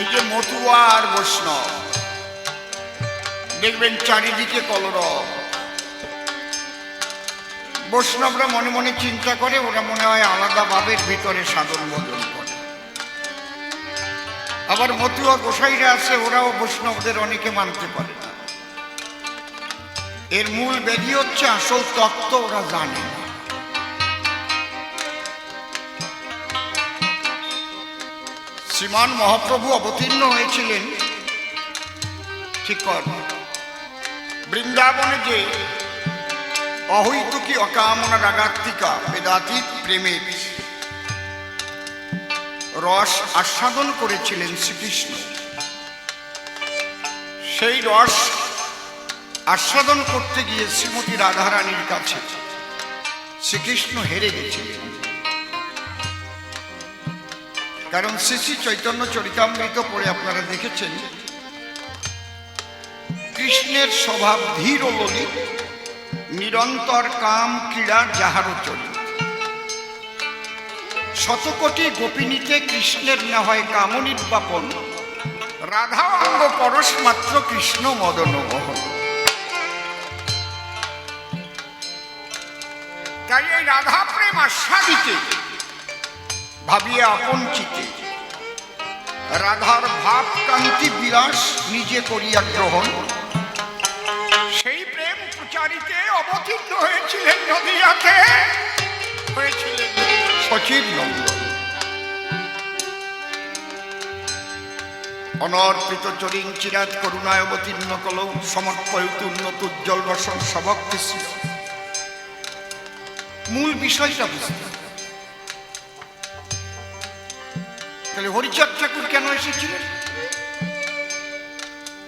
এই যে মতুয়া আর বৈষ্ণব, দেখবেন চারিদিকে কলরব। বৈষ্ণবরা মনে মনে চিন্তা করে, ওরা মনে হয় আলাদা ভাবের ভিতরে সাধন ভজন করে। আবার মতুয়া গোসাইরা আছে, ওরাও বৈষ্ণবদের অনেকে মানতে পারে না। এর মূল ব্যাধি হচ্ছে আসল তত্ত্ব ওরা জানে না। শ্রীমান মহাপ্রভু অবতীর্ণ হয়েছিলেন ঠিক বৃন্দাবনে, যে অহৈতুকী অকামনা রাগাত্মিকা বেদাতীত প্রেমের রস আস্বাদন করেছিলেন শ্রীকৃষ্ণ। সেই রস আস্বাদন করতে গিয়ে শ্রীমতী রাধারানীর কাছে শ্রীকৃষ্ণ হেরে গেছিলেন। কারণ শ্রী শ্রী চৈতন্য চরিতামৃত পড়ে আপনারা দেখেছেন, কৃষ্ণের স্বভাব ধীর ও ললিত, নিরন্তর কাম ক্রীড়া যাহার চলিত। শতকোটি গোপিনীতে কৃষ্ণের না হয় কাম নির্বাপন, রাধা অঙ্গ পরশ মাত্র কৃষ্ণ মদন মোহন। তাই এই রাধা প্রেম আস্বাদিতে ভাবিয়া আপন চিতে রাধার ভাব কান্তি বিলাস নিজে করিয়া গ্রহণ, সেই প্রেম প্রচারিতে অবতীর্ণ হয়েছিলেন নদিয়াতে, হয়েছিলেন শচীর নন্দন। অনর্পিত চরিং চিরাত করুণায় অবতীর্ণ কল, সমর্পয়িত উন্নত উজ্জ্বল বসন সভক্তি। মূল বিষয়টা বুঝতে, তাহলে হরিচাঁদ ঠাকুর কেন এসেছিলেন?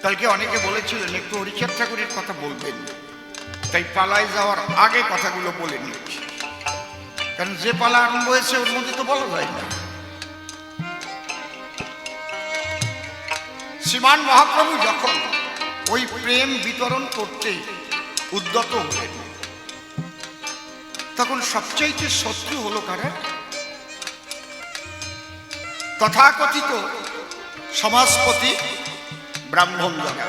কালকে অনেকে বলেছিলেন একটু হরিচাঁদ ঠাকুরের কথা বলবেন, তাই পালায় যাওয়ার আগে কথাগুলো বলে নিয়েছি। কারণ যে পালা আরম্ভ হয়েছে ওর মধ্যে তো বলা যায় না। শ্রীমান মহাপ্রভু যখন ওই প্রেম বিতরণ করতে উদ্যত হলেন, তখন সবচাইতে শত্রু হলো কারা? তথাকথিত সমাজপতি ব্রাহ্মণ দ্বারা।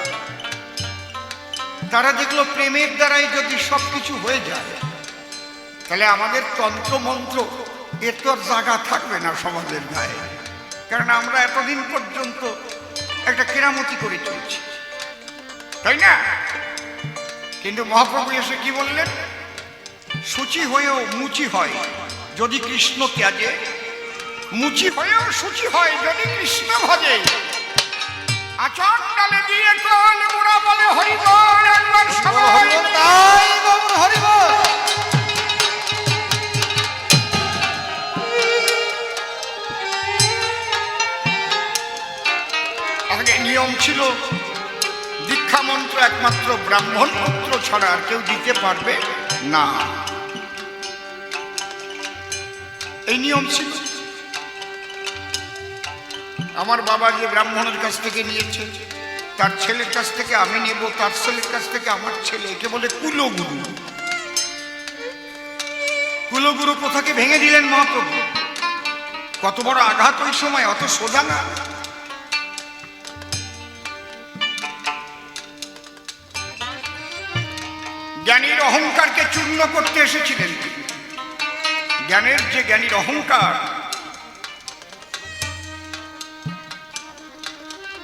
তারা দেখলো প্রেমের দ্বারাই যদি সবকিছু হয়ে যায়, তাহলে আমাদের তন্ত্রমন্ত্র এর তো আর জায়গা থাকবে না সমাজের গায়ে। কারণ আমরা এতদিন পর্যন্ত একটা কেরামতি করে চলছি, তাই না? কিন্তু মহাপ্রভু এসে কি বললেন? শুচি হয়েও মুচি হয় যদি কৃষ্ণ ত্যাজে, মুচি হয়েও শুচি হয় যদি কৃষ্ণ ভজে। আচরণ ডালে দিয়ে কল মুড়া বলে হরিবল, একবার সবাই তাই বল হরিবল। আগে নিয়ম ছিল দীক্ষা মন্ত্র একমাত্র ব্রাহ্মণ পুত্র ছাড়া আর কেউ দিতে পারবে না, এই নিয়ম ছিল। আমার বাবা যে ব্রাহ্মণের কাছ থেকে নিয়েছে, তার ছেলের কাছ থেকে আমি নেব, তার ছেলের কাছ থেকে আমার ছেলে, একে বলে কুলগুরু। কুলগুরু প্রথাকে ভেঙে দিলেন মহাপ্রভু। কত বড় আঘাত ওই সময়, অত সোজা না। জ্ঞানীর অহংকারকে চূর্ণ করতে এসেছিলেন। জ্ঞানের যে জ্ঞানীর অহংকার,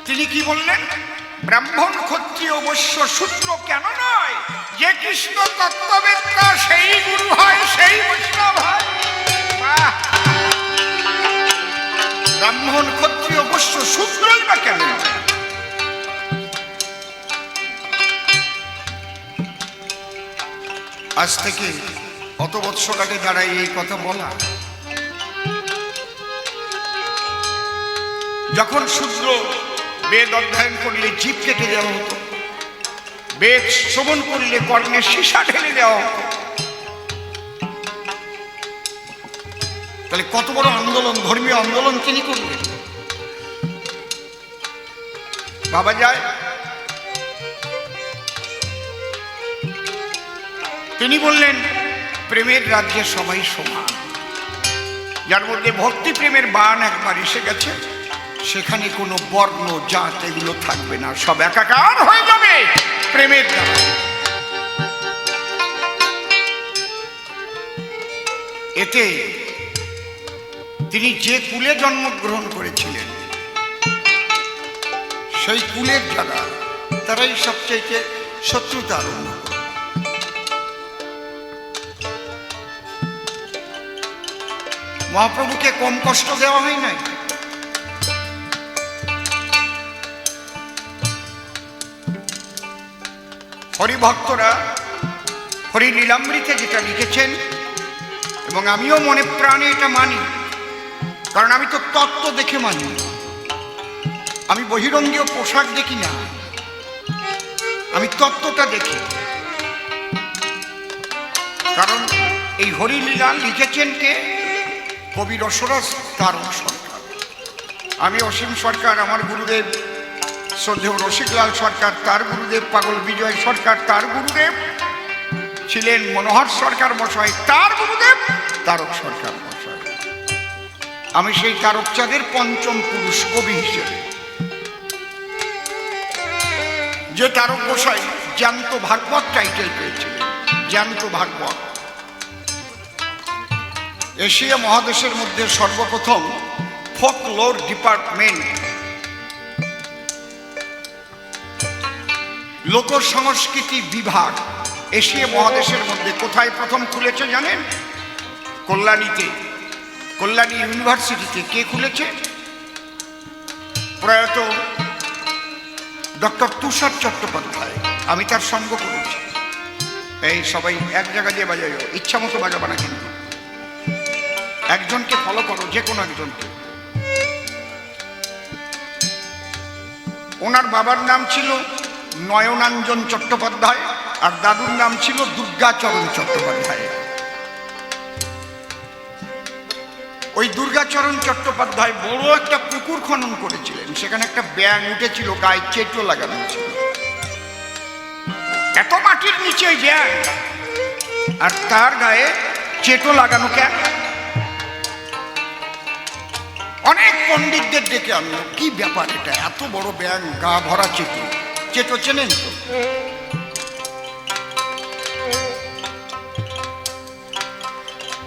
তিনি কি বললেন? ব্রাহ্মণ ক্ষত্রিয় বৈশ্য শূদ্র কেন নয়, যে কৃষ্ণ তত্ত্ববেত্তা সেই গুরু হয়, সেই বৈষ্ণব হয়। ব্রাহ্মণ ক্ষত্রিয় বৈশ্য শূদ্রই বা কেন? আজ থেকে অত বৎসর আগে দাঁড়ায় এই কথা বলা। যখন শূদ্র বেদ অধ্যয়ন করলে জিভ কেটে দেওয়া হতো, বেদ শ্রবণ করলে কর্ণে সীসা ঢেলে দেওয়া হতো, তাহলে কত বড় আন্দোলন, ধর্মীয় আন্দোলন তিনি করলেন। ভাবা যায়, তিনি বললেন প্রেমের রাজ্যে সবাই সমান, যার মধ্যে ভক্তি প্রেমের বান একবার এসে গেছে সেখানে কোনো বর্ণ জাত এগুলো থাকবে না, সব একাকার হয়ে যাবে প্রেমের দ্বারা। এতে তিনি যে কুলে জন্মগ্রহণ করেছিলেন সেই কুলের যারা, তারাই সবচেয়ে শত্রুতা আরম্ভ করে। মহাপ্রভুকে কম কষ্ট দেওয়া হয় নাই। হরিভক্তরা হরি লীলামৃতে যেটা লিখেছেন, এবং আমিও মনে প্রাণে এটা মানি, কারণ আমি তো তত্ত্ব দেখে মানি, আমি বহিরঙ্গীয় পোশাক দেখি না, আমি তত্ত্বটা দেখি। কারণ এই হরিলীলা লিখেছেন কে? কবি রসরস তারক সরকার। আমি অসীম সরকার, আমার গুরুদেব শ্রদ্ধেয় রসিকলাল সরকার, তার গুরুদেব পাগল বিজয় সরকার, তার গুরুদেব ছিলেন মনোহর সরকার মশাই, তার গুরুদেব তারক সরকার মশাই। আমি সেই তারকচাঁদের পঞ্চম পুরুষ কবি হিসেবে। যে তারক মশাই জ্যান্ত ভাগবত টাইটেল পেয়েছিলেন, জ্যান্ত ভাগবত। এশিয়া মহাদেশের মধ্যে সর্বপ্রথম ফোকলোর ডিপার্টমেন্ট, লোক সংস্কৃতি বিভাগ এশিয়া মহাদেশের মধ্যে কোথায় প্রথম খুলেছে জানেন? কল্যাণীতে, কল্যাণী ইউনিভার্সিটিতে। কে খুলেছে? প্রয়াত ডক্টর তুষার চট্টোপাধ্যায়। আমি তার সঙ্গ করেছি। এই সবাই এক জায়গা দিয়ে বাজাই, ইচ্ছা মতো বাজাবা না, কিন্তু একজনকে ফলো করো, যে কোনো একজনকে। ওনার বাবার নাম ছিল নয়নাঞ্জন চট্টোপাধ্যায়, আর দাদুর নাম ছিল দুর্গাচরণ চট্টোপাধ্যায়। ওই দুর্গাচরণ চট্টোপাধ্যায় বড় একটা পুকুর খনন করেছিলেন, সেখানে একটা ব্যাঙ উঠেছিল, গায়ে চেটো লাগানো ছিল। এত মাটির নিচে ব্যাঙ, আর তার গায়ে চেটো লাগানো কেন? অনেক পণ্ডিতদের ডেকে আনলো, কি ব্যাপার এটা, এত বড় ব্যাঙ, গা ভরা চেটো। চেটো চেনেন তো?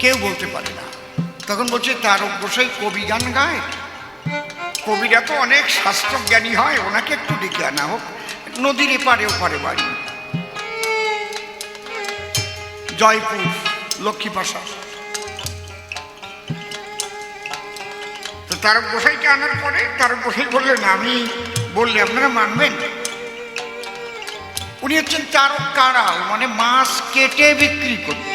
কেউ বলতে পারে না। তখন বলছে তারক গোসাই কবি গান গায়, কবিরা তো অনেক শাস্ত্রজ্ঞানী হয়, ওনাকে একটু ডেকে আনা হোক। নদীর এপারে ওপারে বাড়ি, জয়পুর, লক্ষ্মীপাশা। তো তারক গোসাইকে আনার পরে তারক গোসাই বললেন, আমি বললে আপনারা মানবেন? উনি হচ্ছেন তারক কাড়াল, মানে মাছ কেটে বিক্রি করত।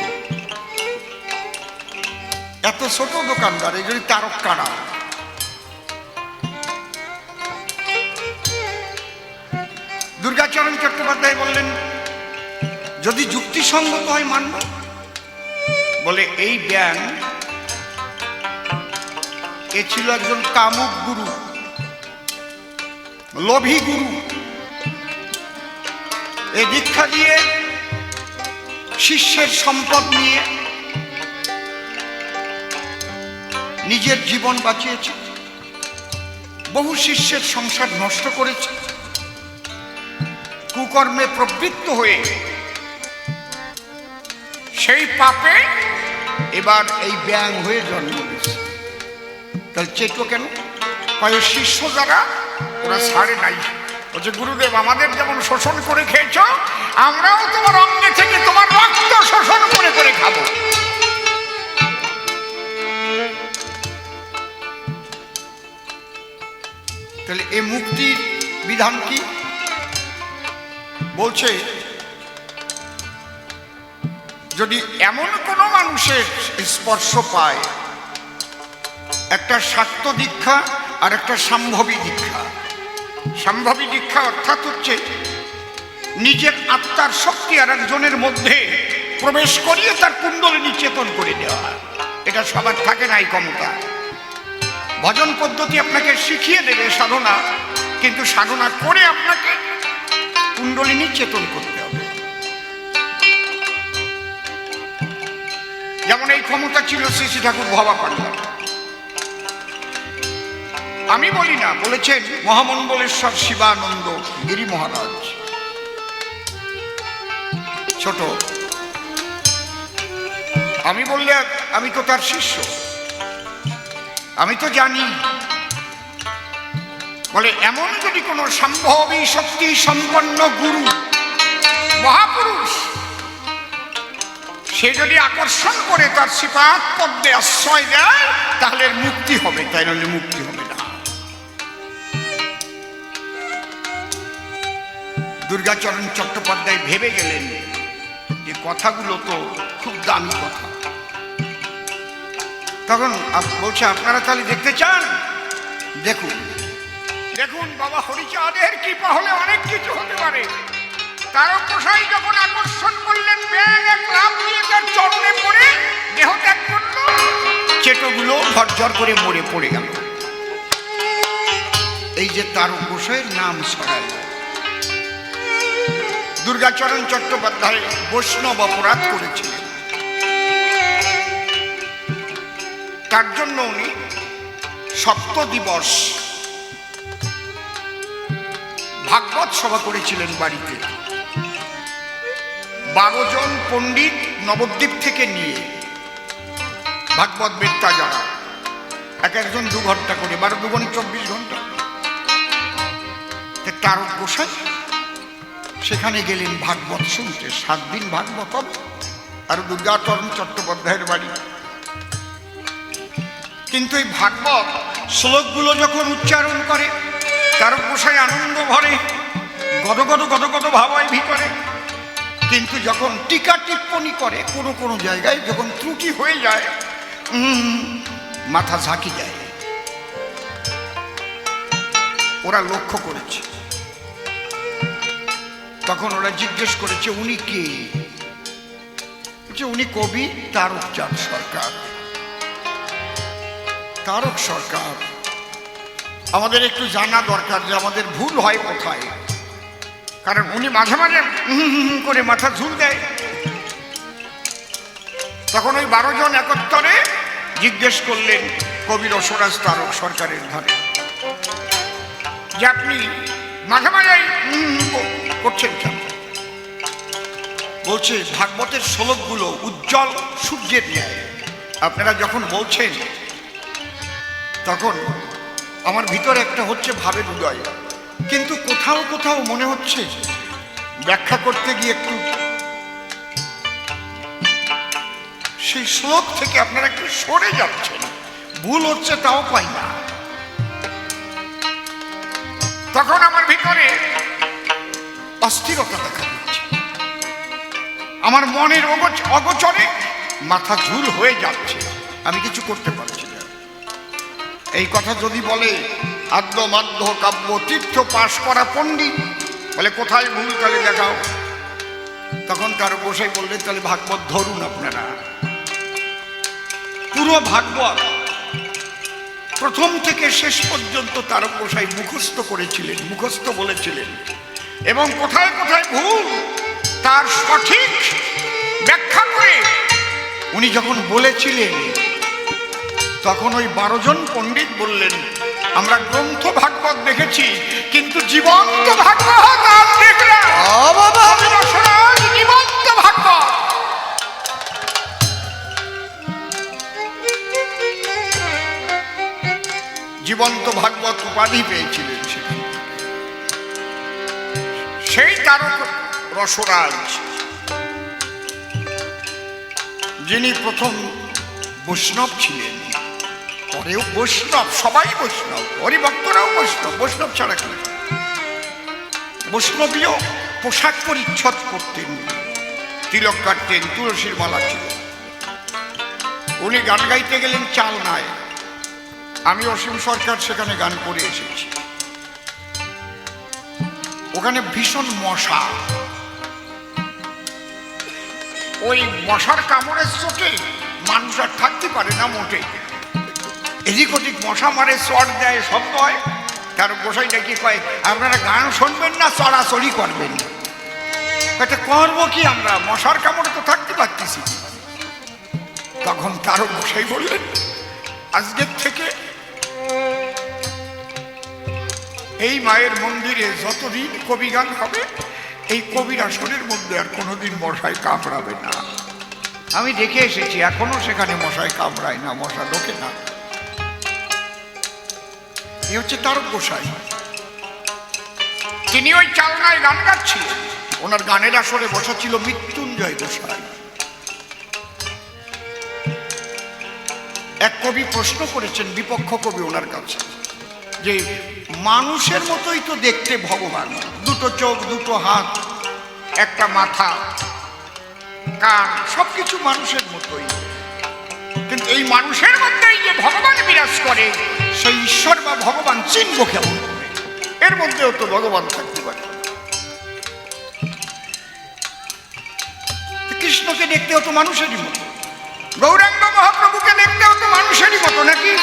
এত ছোট দোকানদার, এই জন্য তারক কাড়াল। দুর্গাচরণ চট্টোপাধ্যায় বললেন, যদি যুক্তিসঙ্গত হয় মানব। বলে এই ব্যাং, এ ছিল একজন কামুক গুরু, লোভী গুরু। এই দীক্ষা দিয়ে শিষ্যের সম্পদ নিয়ে নিজের জীবন বাঁচিয়েছে, বহু শিষ্যের সংসার নষ্ট করেছে, কুকর্মে প্রবৃত্ত হয়ে সেই পাপে এবার এই ব্যাং হয়ে জন্ম নিয়েছে। তাহলে চেটো কেন? কয়েক শিষ্য যারা, ওরা ছাড়ে নাই। বলছে, গুরুদেব আমাদের যেমন শোষণ করে খেয়েছ, আমরাও তোমার অঙ্গে থেকে তোমার রক্ত শোষণ করে করে খাবো। তাহলে এই মুক্তির বিধান কি? বলছে, যদি এমন কোনো মানুষের স্পর্শ পায়, একটা শাক্ত দীক্ষা আর একটা সম্ভবী দীক্ষা। সম্ভবী দীক্ষা অর্থাৎ হচ্ছে নিজের আত্মার শক্তি আর একজনের মধ্যে প্রবেশ করিয়ে তার কুণ্ডলিনী চেতন করে দেওয়া। এটা সবার থাকে না এই ক্ষমতা। ভজন পদ্ধতি আপনাকে শিখিয়ে দেবে সাধনা, কিন্তু সাধনা করে আপনাকে কুণ্ডলিনী চেতন করতে হবে। যেমন এই ক্ষমতা ছিল শ্রী শ্রী ঠাকুর ভবা পান্ডার। আমি বলি না, বলেছেন মহামণ্ডলেশ্বর শিবানন্দ গিরি মহারাজ। ছোট আমি বললে আমি তো তার শিষ্য, আমি তো জানি। বলে এমন যদি কোনো সম্ভবী শক্তি সম্পন্ন গুরু মহাপুরুষ সে যদি আকর্ষণ করে তার শ্রীপাদ পদ্মে আশ্রয় দেয় তাহলে মুক্তি হবে, তাই নাহলে মুক্তি হবে না। দুর্গাচরণ চট্টোপাধ্যায় ভেবে গেলেন যে কথাগুলো তো খুব দামি কথা। তখন বলছে আপনারা তাহলে দেখতে চান? দেখুন দেখুন বাবা হরিচাঁদের কৃপা হলে অনেক কিছু হতে পারে। তারকমশাই যখন আকর্ষণ করলেন, ব্যাগ এক লাফ দিয়ে তার চরণে পড়ে দেহ ত্যাগ করল, চেটোগুলো ঝরঝর করে মরে পড়ে গেল। এই যে তারকমশাইয়ের নাম ছড়াল। দুর্গাচরণ চট্টোপাধ্যায় বৈষ্ণব অপরাধ করেছিলেন, তার জন্য উনি সপ্ত দিবস ভাগবত সভা করেছিলেন বাড়িতে। 12 জন পণ্ডিত নবদ্বীপ থেকে নিয়ে ভাগবত বেত্তা যারা, এক একজন 2 ঘন্টা করে, 12 2 24 ঘন্টা। তারকমশাই সেখানে গেলেন ভাগবত শুনতে। 7 দিন ভাগবত হবে। আর দুর্গাচরণ চট্টোপাধ্যায়ের বাড়ি। কিন্তু এই ভাগবত শ্লোকগুলো যখন উচ্চারণ করে তারকমশাই আনন্দ ভরে, গদগদ গদগদ ভাব হয় ভিতরে। কিন্তু যখন টিকা টিপ্পণী করে কোনো কোনো জায়গায় যখন ত্রুটি হয়ে যায়, মাথা ঝাঁকি যায়। ওরা লক্ষ্য করেছে। তখন ওরা জিজ্ঞেস করেছে উনি কে? উনি কবি তারকচাঁদ সরকার। তারক সরকার, আমাদের একটু জানা দরকার যে আমাদের ভুল হয় কোথায়। কারণ উনি মাঝে মাঝে করে মাথা ঝুল দেয়। তখন ওই 12 জন একত্তরে জিজ্ঞেস করলেন কবি রসরাজ তারক সরকারের ধারে যে আপনি মাঝে মাঝে করছেন কেন? বলছে ভাগবতের শ্লোকগুলো উজ্জ্বল সূর্যের ন্যায়। আপনারা যখন বলছেন তখন আমার ভিতরে একটা হচ্ছে ভাবের উদয়, কিন্তু কোথাও কোথাও মনে হচ্ছে ব্যাখ্যা করতে গিয়ে একটু সেই শ্লোক থেকে আপনারা একটু সরে যাচ্ছেন, ভুল হচ্ছে তাও পাই না। তখন আমার ভিতরে অস্থিরতা দেখা দিচ্ছে, আমার মনের অগোচরে মাথা ঝুল হয়ে যাচ্ছে, আমি কিছু করতে পারছি না। এই কথা যদি বলে আদ্য মাধ্য কাব্য তীর্থ পাশ করা পণ্ডিত, বলে কোথায় ভুল তাহলে দেখাও। তখন তারকমশাই বললেন তাহলে ভাগবত ধরুন আপনারা। পুরো ভাগবত প্রথম থেকে শেষ পর্যন্ত তারকমশাই মুখস্থ করেছিলেন, মুখস্থ বলেছিলেন, এবং কোথায় কোথায় ভুল তার সঠিক ব্যাখ্যা করে উনি যখন বলেছিলেন তখন ওই 12 জন পণ্ডিত বললেন আমরা গ্রন্থ ভাগবত দেখেছি কিন্তু জীবন্ত ভাগবত আজ দেখলাম। জীবন্ত ভাগবত। জীবন্ত ভাগবত উপাধি পেয়েছিলেন সেখানে। সেই তারক রসরাজ যিনি প্রথম বৈষ্ণব ছিলেন, পরেও বৈষ্ণব, সবাই বৈষ্ণব, হরিভক্তরাও বৈষ্ণব, বৈষ্ণব ছাড়া কেন? বৈষ্ণবীয় পোশাক পরিচ্ছদ করতেন, তিলক কাটতেন, তুলসীর মালা ছিল। উনি গান গাইতে গেলেন চাল নাই। আমি অসীম সরকার সেখানে গান করে এসেছি। ওখানে ভীষণ মশা, ওই মশার কামড়ের চোটে মানুষ আর থাকতে পারে না মোটেই। এদিক ওদিক মশা মারে, চট দেয়, শব্দ হয়। তার গোসাই ডেকে কয় আপনারা গান শুনবেন না চড়াচড়ি করবেন? এটা করবো কি আমরা, মশার কামড়ে তো থাকতে পারতেছি। তখন তারও গোসাই বললেন আজকের থেকে এই মায়ের মন্দিরে যতদিন কবিগান হবে এই কবির আসনের মধ্যে আর কোনোদিন মশায় কামড়াবে না। আমি দেখে এসেছি, এখনো সেখানে মশায় কামড়ায় না, মশা ঢোকে না। এ হচ্ছে তারক গোসাই। তিনি ওই চালনায় গান গাচ্ছিলেন। ওনার গানের আসরে বসা ছিল মৃত্যুঞ্জয় গোসাই। এক কবি প্রশ্ন করেছেন, বিপক্ষ কবি ওনার কাছে, যে মানুষের মতোই তো দেখতে ভগবান, দুটো চোখ, দুটো হাত, একটা মাথা, কান, সবকিছু মানুষের মতোই, কিন্তু এই মানুষের মধ্যেই যে ভগবান বিরাজ করে সেই ঈশ্বর বা ভগবান চিনব কেমন করে? এর মধ্যেও তো ভগবান থাকতে পারে। কৃষ্ণকে দেখতেও তো মানুষেরই মতো, গৌরাঙ্গ মহাপ্রভুকে দেখতেও তো মানুষেরই মতো নাকি?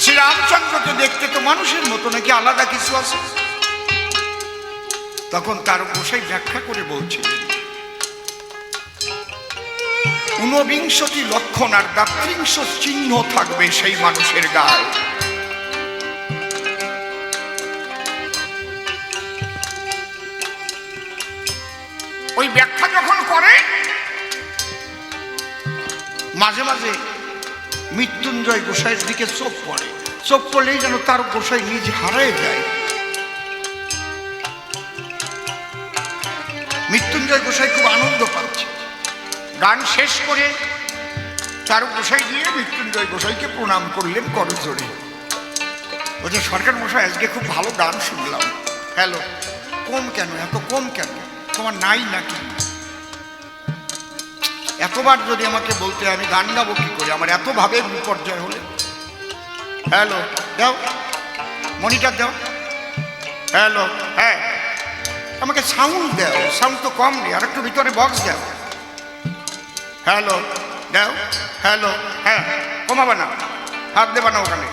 শ্রীরামচন্দ্রকে দেখতে তো মানুষের মতো নাকি? আলাদা কিছু আছে? তখন তার গোসাই ব্যাখ্যা করে বলছিলেন, ঊনবিংশটি লক্ষণ আর ৩৩ চিহ্ন থাকবে সেই মানুষের গায়ে। ওই ব্যাখ্যা যখন করে মাঝে মাঝে মৃত্যুঞ্জয় গোসাইয়ের দিকে চোখ পড়ে, চোখ পড়লেই যেন তার গোসাই নিজ হারায় যায়। মৃত্যুঞ্জয় গোসাই খুব আনন্দ পাচ্ছে। গান শেষ করে তার গোসাই দিয়ে মৃত্যুঞ্জয় গোসাইকে প্রণাম করলেন করজোড়ে। বলছে, সরকার মশাই আজকে খুব ভালো গান শুনলাম। হ্যালো, কম কেন? এত কম কেন? তোমার নাই নাকি? এতবার যদি আমাকে বলতে আমি গান গাবো কি করে? আমার এত ভাবে বিপর্যয় হলে। হ্যালো, দাও মনিটর দাও। হ্যালো, হ্যাঁ, আমাকে সাউন্ড দাও। সাউন্ড তো কম নেই, আর একটু ভিতরে বক্স দাও। হ্যালো দাও। হ্যালো, হ্যাঁ, কমাবে না, হাত দেবে না ওখানে।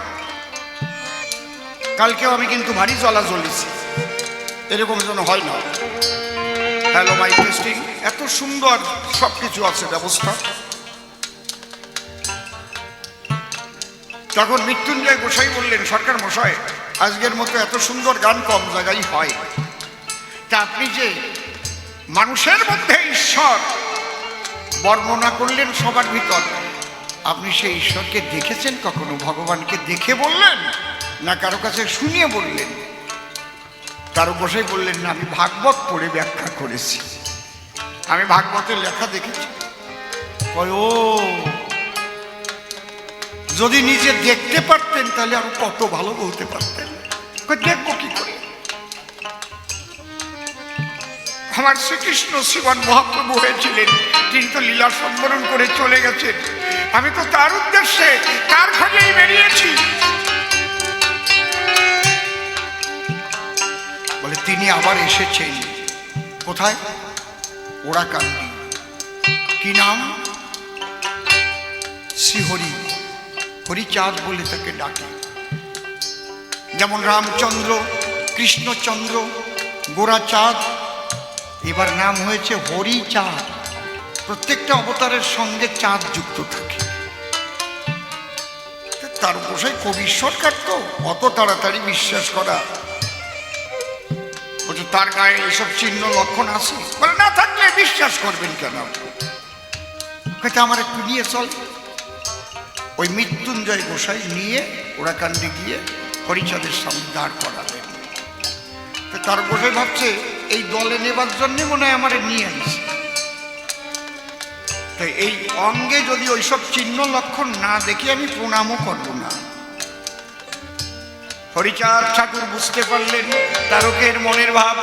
কালকেও আমি কিন্তু ভারী জ্বলা জ্বলেছি, এরকম যেন হয় না। হ্যালো, মাইক টেস্টিং, এত সুন্দর সবকিছু আছে ব্যবস্থা। তখন মৃত্যুঞ্জয় গোসাই বললেন, সরকার মশাই আজকের মতো এত সুন্দর গান কম জায়গায় হয়, তা আপনি যে মানুষের মধ্যে ঈশ্বর বর্ণনা করলেন সবার ভিতর, আপনি সেই ঈশ্বরকে দেখেছেন কখনো? ভগবানকে দেখে বললেন না কারো কাছে শুনিয়ে বললেন? তারও গোসাই বললেন, না, আমি ভাগবত পড়ে ব্যাখ্যা করেছি, আমি ভাগবতের লেখা দেখেছি। ও, যদি নিজে দেখতে পারতেন তাহলে আরো কত ভালো বলতে পারতেন। দেখবো কি করে? আমার শ্রীকৃষ্ণ শ্রীমান মহাপ্রভু হয়েছিলেন, তিনি তো লীলা সম্বরণ করে চলে গেছেন। আমি তো তার উদ্দেশ্যে, তার খোঁজেই বেরিয়েছি। বলে তিনি আবার এসেছেন। কোথায়? ওরাকান্দি। কি নাম? শ্রীহরি, হরিচাঁদ বলে তাকে ডাকে। যেমন রামচন্দ্র, কৃষ্ণচন্দ্র, গোরাচাঁদ, এবার নাম হয়েছে হরিচাঁদ। প্রত্যেকটা অবতারের সঙ্গে চাঁদ যুক্ত থাকে। তার গোসাই কবি সরকার তো অত তাড়াতাড়ি বিশ্বাস করা? বলছে তার গায়ে এইসব চিহ্ন লক্ষণ আছে। বলে না থাকলে বিশ্বাস করবেন কেন? আমার একটু নিয়ে চল। ওই মৃত্যুঞ্জয় গোসাই নিয়ে ওরাকান্দি গিয়ে হরিচাঁদের সামনে দাঁড় করালেন। তার গোসাই ভাবছে এই দলে নেবার জন্য মনে হয় আমার নিয়ে আসছে। তাই এই অঙ্গে যদি ওইসব চিহ্ন লক্ষণ না দেখে আমি প্রণামও করব না। হরিচাঁদ ঠাকুর বুঝতে পারলেন তারকের মনের ভাব।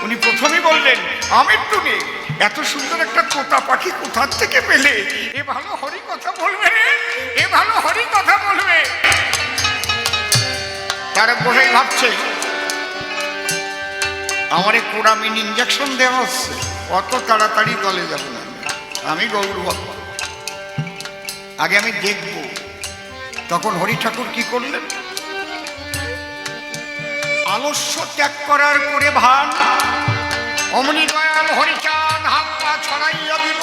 উনি প্রথমেই বললেন, আমৃত্যুনে এত সুন্দর একটা তোতা পাখি কোথার থেকে পেলে? এ ভালো হরি কথা বলবে রে, এ ভালো হরি কথা বলবে। তারক গোসাই ভাবছে আমার কোরামিন ইঞ্জেকশন দেওয়া হচ্ছে, অত তাড়াতাড়ি দলে যাব না, আমি গৌর ভক্ত, আগে আমি দেখব। তখন হরি ঠাকুর কি করলেন? আলস্য ত্যাগ করার করে ভান অমনি দয়াল হরিচাঁদ হাত পা ছড়াইয়া দিল।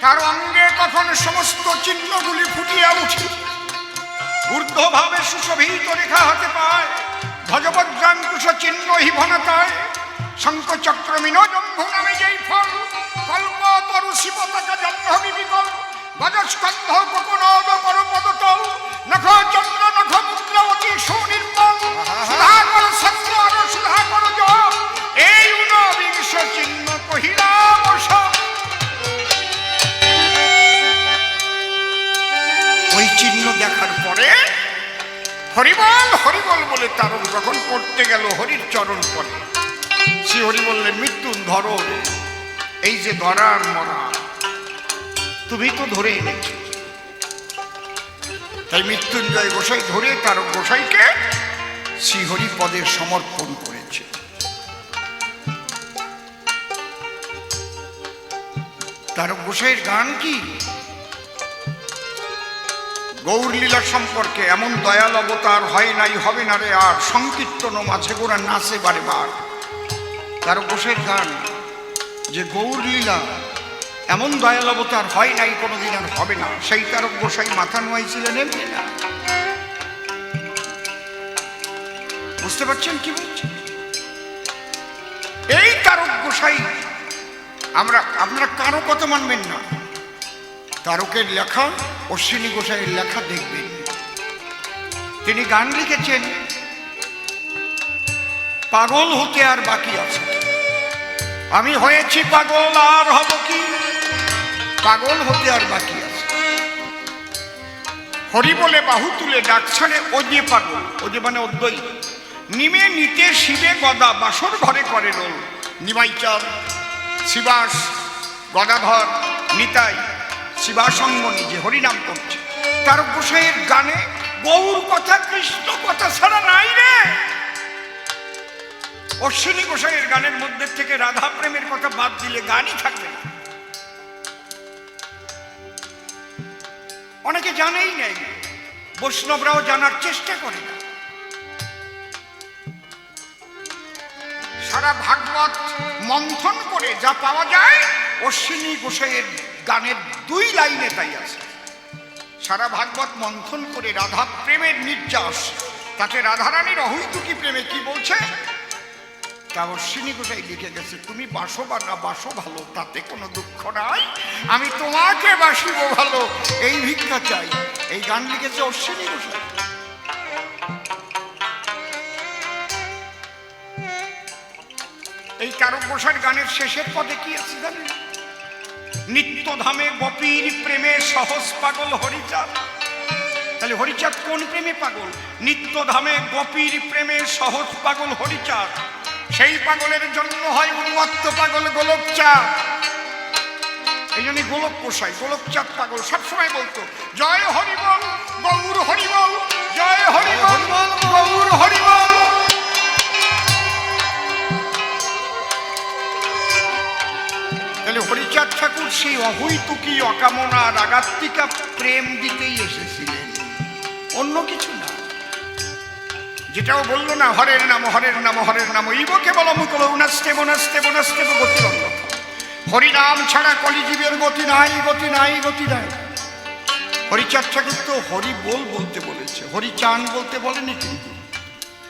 তার অঙ্গে তখন সমস্ত চিহ্নগুলি ফুটিয়া উঠে, ঊর্ধ্বভাবে সুশোভিত রেখা হাতে পায়, ধ্বজবজ্রাঙ্কুশ চিহ্ন হিভনতায় শঙ্খচক্র মিনোজম্ভু নামে যেই ফল কল্প তরু শিবতাকা জহ্নবি বিকল গজস্কন্ধ কোকনদ পরপদতল নখ চন্দ্র নখ মুদ্রা অতি সুনির্মল সুধাকর সত্য আর সুধাকর জল এই ঊনবিংশ চিহ্ন কহিলাম সব। ওই চিহ্ন দেখার পরে হরিবল হরিবল বলে তারক যখন করতে গেল হরির চরণ পরে শ্রী হরি বললেন, মৃত্যুন ধরো, এই যে ধরার মরা তুমি তো ধরে এনেছ। তাই মৃত্যুঞ্জয় গোসাই ধরে তারক গোসাইকে শ্রীহরি পদে সমর্পণ করেছে। তারক গোসাইয়ের গান কি? গৌরলীলা সম্পর্কে এমন দয়াল অবতার হয় নাই, হবে না রে আর, সংকীর্তন মাঝে গোড়া নাচে বারে বার। তারক গোসাইয়ের গান যে গৌরলীলা এমন দয়াল অবতার হয় নাই, কোনোদিন আর হবে না। সেই তারক গোসাই মাথা নোয়াইছিলেন এমনি না। বুঝতে পারছেন কি বলছি? এই তারক গোসাই আপনারা কারো কথা মানবেন না, তারকের লেখা অশ্বিনী গোসাইয়ের লেখা দেখবেন। তিনি গান লিখেছেন, পাগল হতে আর বাকি আছে, আমি হয়েছি পাগল আর হব কি, পাগল হতে আর বাকি আছে। হরি বলে বাহু তুলে ডাক ছাড়ে ও যে পাগল, ও যে মানে অদ্বৈ, নিমে নিতে শিবে গদা বাসর ঘরে করে রোল। নিমাইচার শিবাস গদাধর নিতাই শিবাসঙ্গ নিজে হরিনাম করছে। তারক গোসাইয়ের গানে গৌর কথা কৃষ্ণ কথা ছাড়া নাই রে। অশ্বিনী গোসাইয়ের গানের মধ্যে থেকে রাধা প্রেমের কথা বাদ দিলে গানই থাকবে না। অনেকে জানেই নাই, বৈষ্ণবরাও জানার চেষ্টা করে না। সারা ভাগবত মন্থন করে যা পাওয়া যায় অশ্বিনী গোসাইয়ের গানের 2 লাইনে তাই আছে। সারা ভাগবত মন্থন করে রাধা প্রেমের নির্যাস, তাকে রাধারানীর অহৈতুকী প্রেমে কি বলছে তা অশ্বিনী গোসাই লিখে গেছে, তুমি বাসো বা না বাসো ভালো, তাতে কোনো দুঃখ নাই, আমি তোমাকে বাসিব ভালো, এই ভিক্ষা চাই। এই গান লিখেছে অশ্বিনী গোসাই। এই তারক গোসাইয়ের গানের শেষের পদে কি আছে জানেন? নিত্যধামে গোপীর প্রেমে সহজ পাগল হরিচাঁদ। তাহলে হরিচাঁদ কোন প্রেমে পাগল? নিত্যধামে গোপীর প্রেমে সহজ পাগল হরিচাঁদ। সেই পাগলের জন্য হয় উন্মত্ত পাগল গোলকচাঁদ। এই জন্য গোলক গোসাই গোলকচাঁদ পাগল সবসময় বলতো, জয় হরিবল গৌর হরিবল, জয় হরিবল গৌর হরিবল। তাহলে হরিচাঁদ ঠাকুর সেই অহৈতুকী অকামনা রাগাত্মিকা প্রেম দিতেই এসেছিলেন, অন্য কিছু না। যেটাও বললো না, হরের নাম হরের নাম হরের নাম, ইবকে বল মুকুল উনাস্তে বনাস্তে বনাস্তে গতিরঙ্গ। হরিনাম ছাড়া কলিজীবের গতি নাই, গতি নাই, গতি নাই। হরিচাঁদ ঠাকুর তো হরি বল বলতে বলেছে, হরিচাঁদ বলতে বলেনি। কিন্তু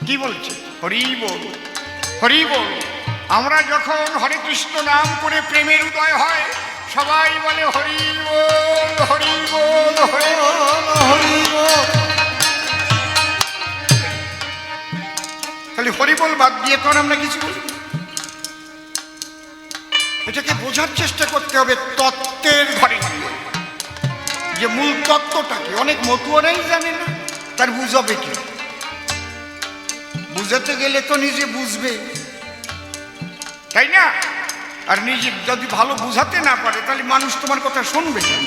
কি বলছে? হরি বল, হরি বল। আমরা যখন হরে কৃষ্ণ নাম করে প্রেমের উদয় হয়, সবাই বলে হরি বল, হরি বল, হরি বল, হরি বল। খালি হরি বল বাদ দিয়ে তো আমরা কিছু বলি। এটাকে বোঝার চেষ্টা করতে হবে তত্ত্বের ঘরে গিয়ে, যে মূল তত্ত্বটাকে। অনেক মতুয়ারাই জানে না, তার বুঝাবে কি? বুঝাতে গেলে তো নিজে বুঝবে, তাই না? আর নিজে যদি ভালো বুঝাতে না পারে, তাহলে মানুষ তোমার কথা শুনবে কেন?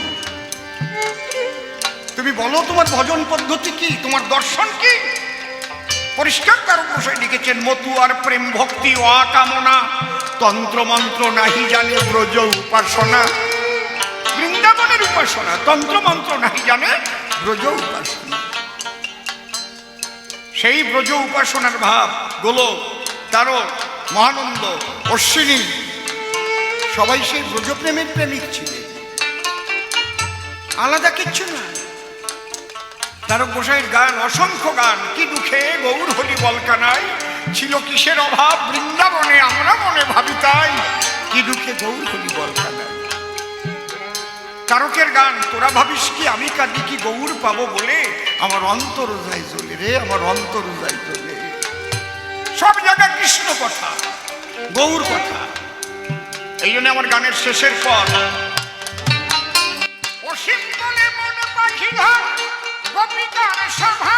তুমি বলো তোমার ভজন পদ্ধতি কি, তোমার দর্শন কি? পরিষ্কার তারক গোসাই লিখেছেন, মতুয়ার প্রেম ভক্তি অকামনা, তন্ত্র মন্ত্র নাহি জানে ব্রজ উপাসনা। বৃন্দাবনের উপাসনা, তন্ত্র মন্ত্র নাহি জানে ব্রজ উপাসনা। সেই ব্রজ উপাসনার ভাব গোলক, তারক, মহানন্দ, অশ্বিনী সবাই সেই ব্রজপ্রেমের প্রেমিক ছিলেন, আলাদা কিচ্ছু না। তারক গোসাইয়ের গান, অসংখ্য গান। কি দুঃখে গৌর হলি বলকানাই, ছিল কিসের অভাব বৃন্দাবনে আমরা মনে ভাবি তাই। কি দুঃখে গৌর হলি বলকানাই। তারকের গান, তোরা ভাবিস কি আমি কাঁদি কি গৌর পাবো বলে, আমার অন্তর যায় জ্বলে রে, আমার অন্তর যায় জ্বলে। সব জায়গায় কৃষ্ণ কথা, গৌর কথা। এই জন্য আমার গানের শেষের পর অসীম বলে মন পাখি ধর গোপিকার সভা,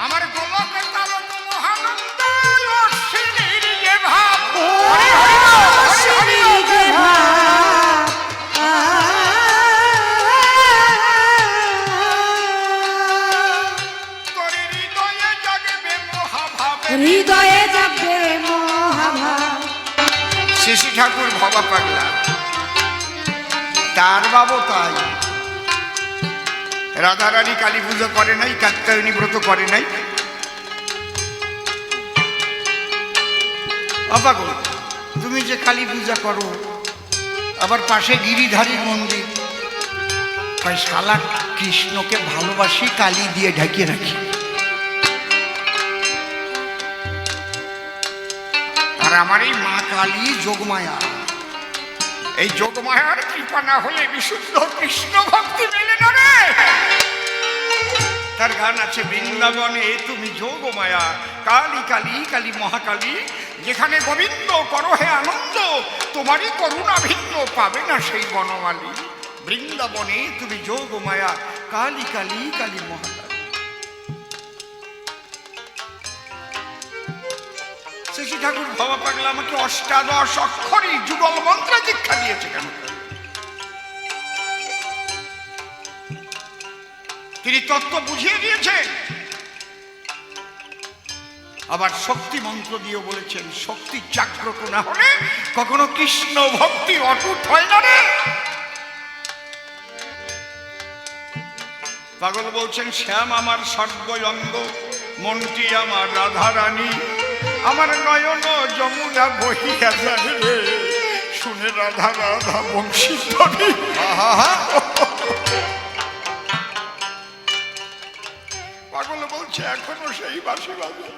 আমার গোলকে তারক মহানন্দ অশ্বিনীর যে ভাব, অশ্বিনীর যে ভাব, তোর হৃদয়ে জাগবে মহাভাব, হৃদয়ে জাগবে মহাভাব। শ্রী ঠাকুর ভবা পাগলা, তার বাবু তাই। রাধারানী কালী পুজো করে নাই, কাত্যায়নী ব্রত করে নাই। অপাগল, তুমি যে কালী পূজা করো, আবার পাশে গিরিধারীর মন্দির, তাই শালা কৃষ্ণকে ভালোবাসি, কালী দিয়ে ঢাকিয়ে রাখি। আর আমার এই মা কালী যোগমায়া, এই যোগমায়ার কৃপা না হলে বিশুদ্ধ কৃষ্ণ ভক্তি মেলে না রে। তার গান আছে, বৃন্দাবনে তুমি যোগমায়া, কালী কালী কালী মহাকালী, যেখানে গোবিন্দ করো হে আনন্দ, তোমারই করুণা ভিন্ন পাবে না সেই বনমালী। বৃন্দাবনে তুমি যোগমায়া, কালী কালী কালী মহাকালী। শ্রী ঠাকুর ভবা পাগলা আমাকে অষ্টাদশ অক্ষরী যুগল মন্ত্র দীক্ষা দিয়েছে কেন? তিনি তত্ত্ব বুঝিয়ে দিয়েছেন, আবার শক্তি মন্ত্র দিয়ে বলেছেন, শক্তি জাগ্রত না হলে কখনো কৃষ্ণ ভক্তি অটুট হয় না রে। পাগল বলছেন, শ্যাম আমার সর্বঙ্গ, মনটি আমার রাধারানী, আমার নয়ন যমুনা বহিয়া যায় রে, শুনে রাধা রাধা বংশীধ্বনি। পাগল বলছে, এখনো সেই বাঁশি বাজে,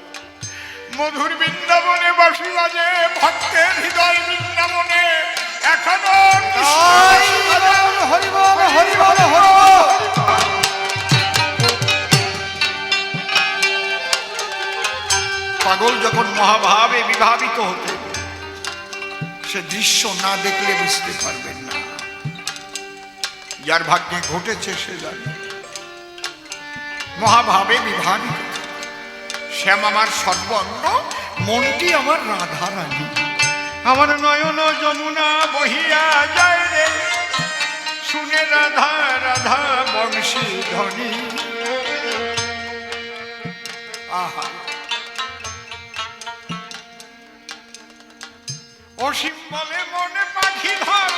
মধুর বৃন্দাবনে বাঁশি বাজে, ভক্তের হৃদয় বৃন্দাবনে এখনো। হরি বল হরি বল হরি বল। পাগল যখন মহাভাবে বিভাবিত হতে, সে দৃশ্য না দেখলে বুঝতে পারবেন না। যার ভাগ্যে ঘটেছে সে জানে। মহাভাবে বিভাবিত, শ্যাম আমার সর্বঙ্গ, মনটি আমার রাধারানী, আমার নয়ন যমুনা বহিয়া যায় রে, শুনে রাধা রাধা বংশীধ্বনি। আহা, অসীম বলে মনে পাখি ধর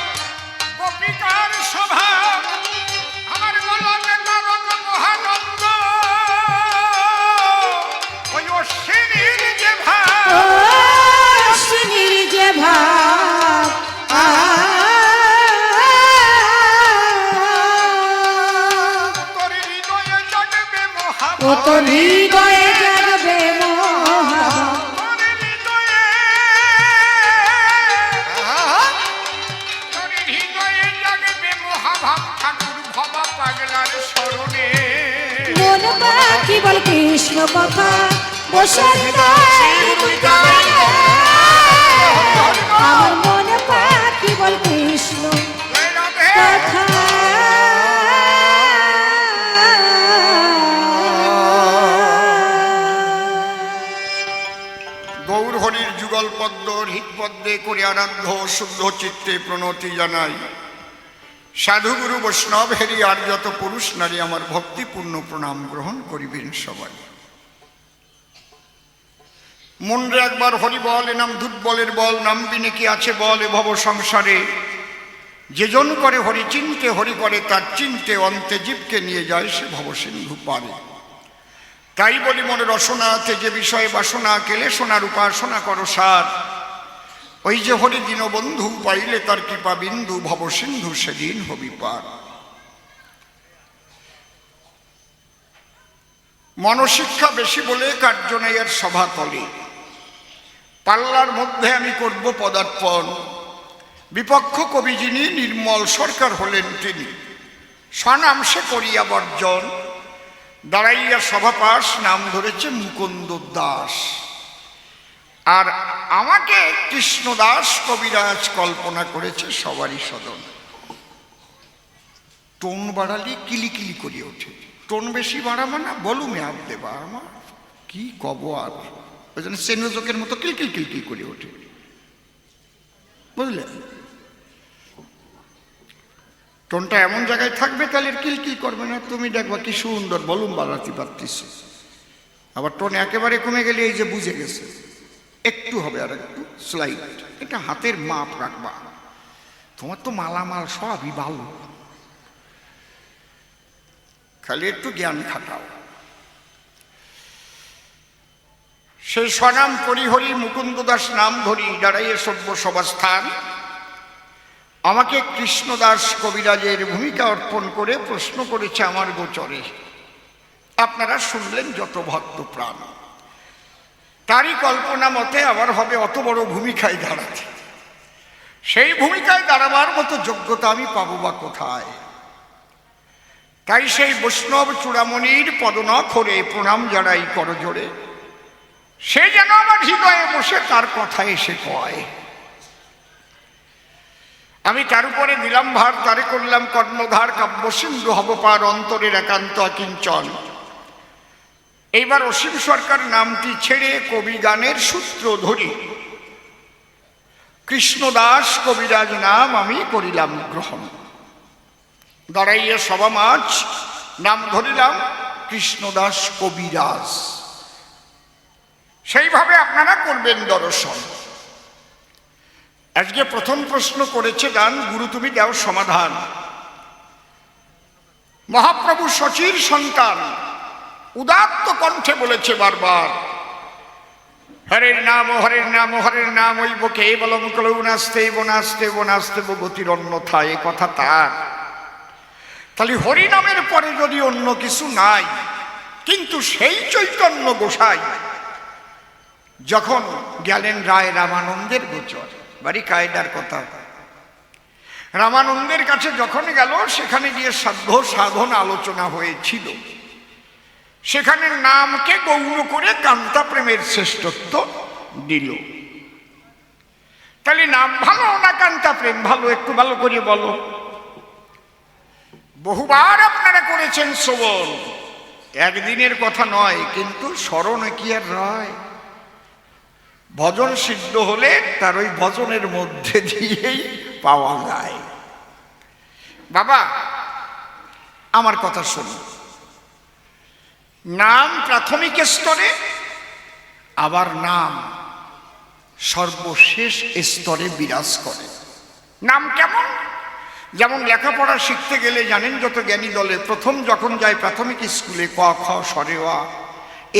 গোপিকার স্বভাব, আমার গোলকে তারক মহানন্দ, ওই অশ্বিনীর যে ভাব, অশ্বিনীর যে ভাব, তোর হৃদয়ে জাগবে মহাভাব, তোর হৃদয়ে জাগবে মহাভাব, মন পাখি বল কৃষ্ণ কথা, আমার মন পাখি বল কৃষ্ণ কথা। গৌর হরির যুগল পদ্ম হৃৎপদ্মে করে আরাধ্য শুদ্ধ চিত্তে প্রণতি জানাই। সাধুগুরু বৈষ্ণব হেরি আর যত পুরুষ নারী আমার ভক্তিপূর্ণ প্রণাম গ্রহণ করিবেন সবাই। মনরে একবার হরি বল, এ নাম দুর্বলের বল, নাম বিনে কি আছে বল এ ভব সংসারে। যেজন করে হরি চিনতে, হরি করে তার চিনতে, অন্তে জীবকে নিয়ে যায় সে ভব সিন্ধু পারে। তাই বলি মনে রসনাতে যে বিষয়ে বাসনা, কেলে সোনার উপাসনা করো সার। ওই যে হরি দীনবন্ধু পাইলে তার কৃপা বিন্দু, ভব সিন্ধু সেদিন হবি পার। মনশিক্ষা বেশি বলে কার্য নাই এর সভাতলে, পাল্লার মধ্যে আমি করব পদার্পণ। বিপক্ষ কবি যিনি নির্মল সরকার হলেন তিনি, স্বনামসে করিয়া বর্জন। দাঁড়াইয়া সভাপাশ, নাম ধরেছে মুকুন্দ দাস। আর আমাকে কৃষ্ণদাস কবিরাজ কল্পনা করেছে সবারই সদন। টোন বাড়ালে কিলিকিলি করে ওঠে, টোন বেশি বাড়াবো না, বলুমে আপ দেবা আমার কি কব। আর ওই জন্য সেনোজকের মতো কিলকিল কিলকিল করে ওঠে, বুঝলে? টোনটা এমন জায়গায় থাকবে তাহলে কিলকিল করবে না, তুমি দেখবা কি সুন্দর বলুম বাড়াতে পারতিস। আবার টোন একেবারে কমে গেলে এই যে বুঝে গেছে, একটু হবে আর একটু স্লাইড, এটা হাতের মাপ রাখবা। তোমার তো মালামাল সবই ভালো, খালি একটু জ্ঞান খাটাও। সেই স্বনাম পরিহরি মুকুন্দ দাস নাম ধরি, দাঁড়াইয়ে সভ্য সভাস্থান। আমাকে কৃষ্ণদাস কবিরাজের ভূমিকা অর্পণ করে প্রশ্ন করেছে আমার গোচরে। আপনারা শুনলেন যত ভক্ত প্রাণ, তারই কল্পনা মতে আবার হবে অত বড় ভূমিকায় দাঁড়াতে। সেই ভূমিকায় দাঁড়াবার মতো যোগ্যতা আমি পাবো বা কোথায়? তাই সেই বৈষ্ণব চূড়ামণির পদনখরে প্রণাম জানাই করজোড়ে। সে যেন আমার হৃদয়ে বসে তার কথা এসে কয়। আমি তার উপরে দিলাম ভার, তারে করলাম কর্ণধার। কাব্য সিন্ধু হব পার, অন্তরের একান্ত অকিঞ্চন। এইবার অসীম সরকার নামটি ছেড়ে কবি গানের সূত্র ধরি কৃষ্ণদাস কবিরাজ নাম আমি করিলাম গ্রহণ। দাঁড়াইয়া সভা মাঝ, নাম ধরিলাম কৃষ্ণদাস কবিরাজ। সেইভাবে আপনারা করবেন দর্শন। আজকে প্রথম প্রশ্ন করেছে গান, গুরু তুমি দাও সমাধান। মহাপ্রভু শচীর সন্তান উদাত্ত কণ্ঠে বলেছে বারবার, হরের নাম হরের নাম হরের নাম ওইব কেবলম কলৌ নাস্তে বনাস্তে বনাস্তে গতির অন্যথা। এ কথা তার। তাহলে হরিনামের পরে যদি অন্য কিছু নাই, কিন্তু সেই চৈতন্য গোসাই যখন গেলেন রায় রামানন্দের গোচর, বাড়ি কায়দার কথা, রামানন্দের কাছে যখন গেল সেখানে গিয়ে সাধ্য সাধন আলোচনা হয়েছিল। সেখানে নামকে গৌণ করে কান্তা প্রেমের শ্রেষ্ঠত্ব দিল। তাহলে নাম ভালো না কান্তা প্রেম ভালো? একটু ভালো করে বলো। বহুবার আপনারা করেছেন শ্রবণ, একদিনের কথা নয়, কিন্তু স্মরণ কি আর রয়? ভজন সিদ্ধ হলে তার ওই ভজনের মধ্যে দিয়েই পাওয়া যায়। বাবা আমার কথা শুনুন, নাম প্রাথমিক স্তরে, আবার নাম সর্বশেষ স্তরে বিরাজ করে। নাম কেমন? যেমন লেখাপড়া শিখতে গেলে জানেন, যত জ্ঞানী দলে প্রথম যখন যায় প্রাথমিক স্কুলে, ক খ সরেওয়া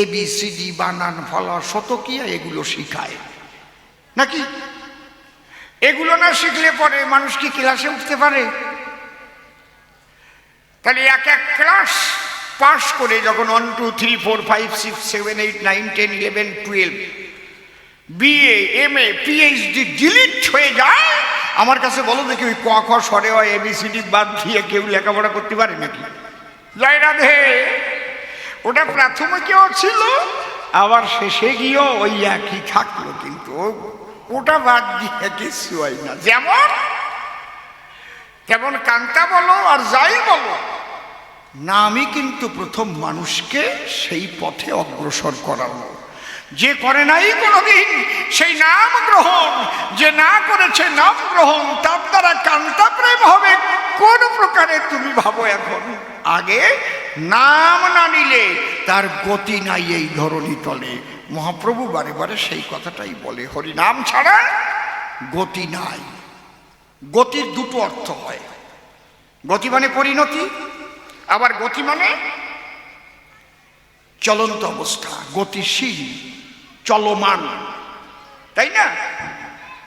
ABCD বানান ফলা শতকিয়া এগুলো শিখায় নাকি? এগুলো না শিখলে পরে মানুষ কি ক্লাসে উঠতে পারে? তাহলে এক এক ক্লাস পাশ করে যখন 1 2 3 4 5 6 7 8 9 10 11 12 BA MA PhD ডিলিট হয়ে যায়, আমার কাছে বলো দেখি ওই ক খ সরেওয়া ABCD বাদ দিয়ে কেউ লেখাপড়া করতে পারে নাকি? জয় রাধে। ওটা প্রাথমিকেও ছিল, আবার শেষে গিয়েও ওই একই থাকলো, কিন্তু ওটা বাদ দিয়ে কিছু হয় না। যেমন কান্তা বলো আর যাই বলো, নামই কিন্তু প্রথম মানুষকে সেই পথে অগ্রসর করানো। যে করে নাই কোনোদিন সেই নাম গ্রহণ, যে না করেছে নাম গ্রহণ, তার দ্বারা কান্তা প্রেম হবে কোন প্রকারে তুমি ভাবো এখন? আগে নাম না নিলে তার গতি নাই এই ধরনী তলে। মহাপ্রভু বারে বারে সেই কথাটাই বলে, হরি নাম ছাড়া গতি নাই। গতির দুটো অর্থ হয়, গতি মানে পরিণতি, আবার গতি মানে চলন্ত অবস্থা, গতিশীল, চলমান, তাই না?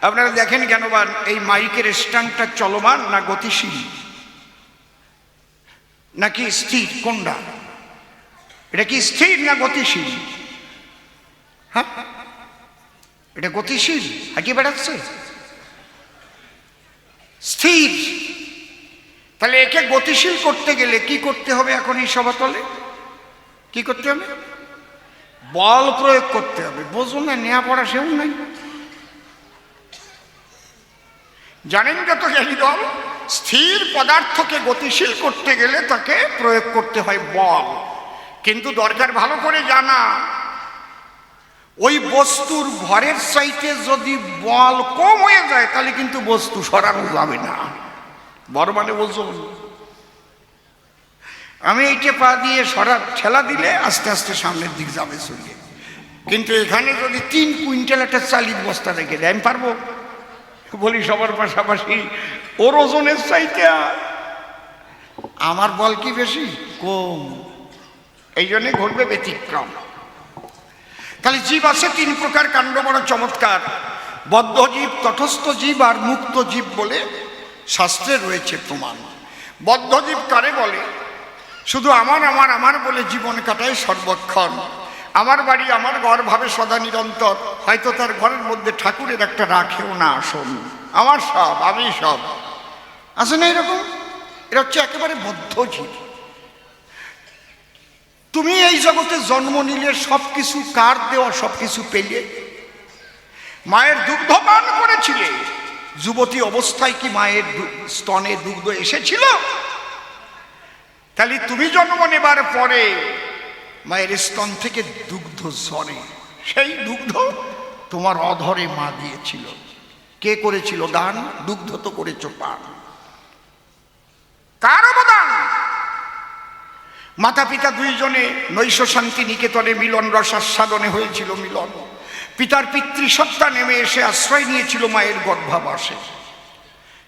আপনারা দেখেন কেন বা এই মাইকের স্ট্যান্ডটা চলমান না গতিশীল নাকি স্থির, কোনটা? এটা কি স্থির না গতিশীল? হ্যাঁ, এটা গতিশীল, হাঁটিয়ে বেড়াচ্ছে, স্থির। তাহলে একে গতিশীল করতে গেলে কি করতে হবে? এখন এই সভাতলে কি করতে হবে? বল প্রয়োগ করতে হবে। বোঝো না, নেয়া পড়া সেও নাই। জানেন যত জ্ঞানী দল, স্থির পদার্থকে গতিশীল করতে গেলে তাকে প্রয়োগ করতে হয় বল। কিন্তু দরকার ভালো করে জানা, ওই বস্তুর ভরের চাইতে যদি বল কম হয়ে যায় তাহলে কিন্তু বস্তু সরানো যাবে না। বড় মানে বলছো, আমি এইটা পা দিয়ে ঠেলা দিলে আস্তে আস্তে সামনের দিক যাবে চলে। কিন্তু এখানে যদি 3 কুইন্টাল একটা চালির বস্তা রেখে দেয়, আমি পারবো? বলি সবার পাশাপাশি ওর ওজনের চাইতে আমার বল কি বেশি? কম। এই জন্যে ঘটবে ব্যতিক্রম। তাহলে জীব আছে 3 প্রকার, কাণ্ড বড় চমৎকার। বদ্ধ জীব, তটস্থ জীব আর মুক্ত জীব বলে শাস্ত্রে রয়েছে প্রমাণ। বদ্ধ জীব কারে বলে? শুধু আমার আমার আমার বলে জীবন কাটায় সর্বক্ষণ। আমার বাড়ি আমার ঘর ভাবে সদা নিরন্তর। হয়তো তার ঘরের মধ্যে ঠাকুরের একটা রাখেও না আসন। আমার সব, আমি সব, আছে না এরকম? এটা হচ্ছে একেবারে বদ্ধ জীব। তুমি এই জগতে জন্ম নিলে সবকিছু কার দেওয়া? সবকিছু পেলে। মায়ের দুগ্ধ পান করেছিলে, যুবতী অবস্থায় কি মায়ের স্তনে দুগ্ধ এসেছিল? তাহলে তুমি জন্ম নেবার পরে মায়ের স্তন থেকে দুগ্ধ ঝরে, সেই দুগ্ধ তোমার অধরে মা দিয়েছিল। কে করেছিল দান? দুগ্ধ তো করেছ পান। কার অবদান? মাতা পিতা দুইজনে নৈশ শান্তি নিকেতনে মিলন রসাস্বাদনে হয়েছিল মিলন। পিতার পিতৃসত্তা নেমে এসে আশ্রয় নিয়েছিল মায়ের গর্ভাবাসে।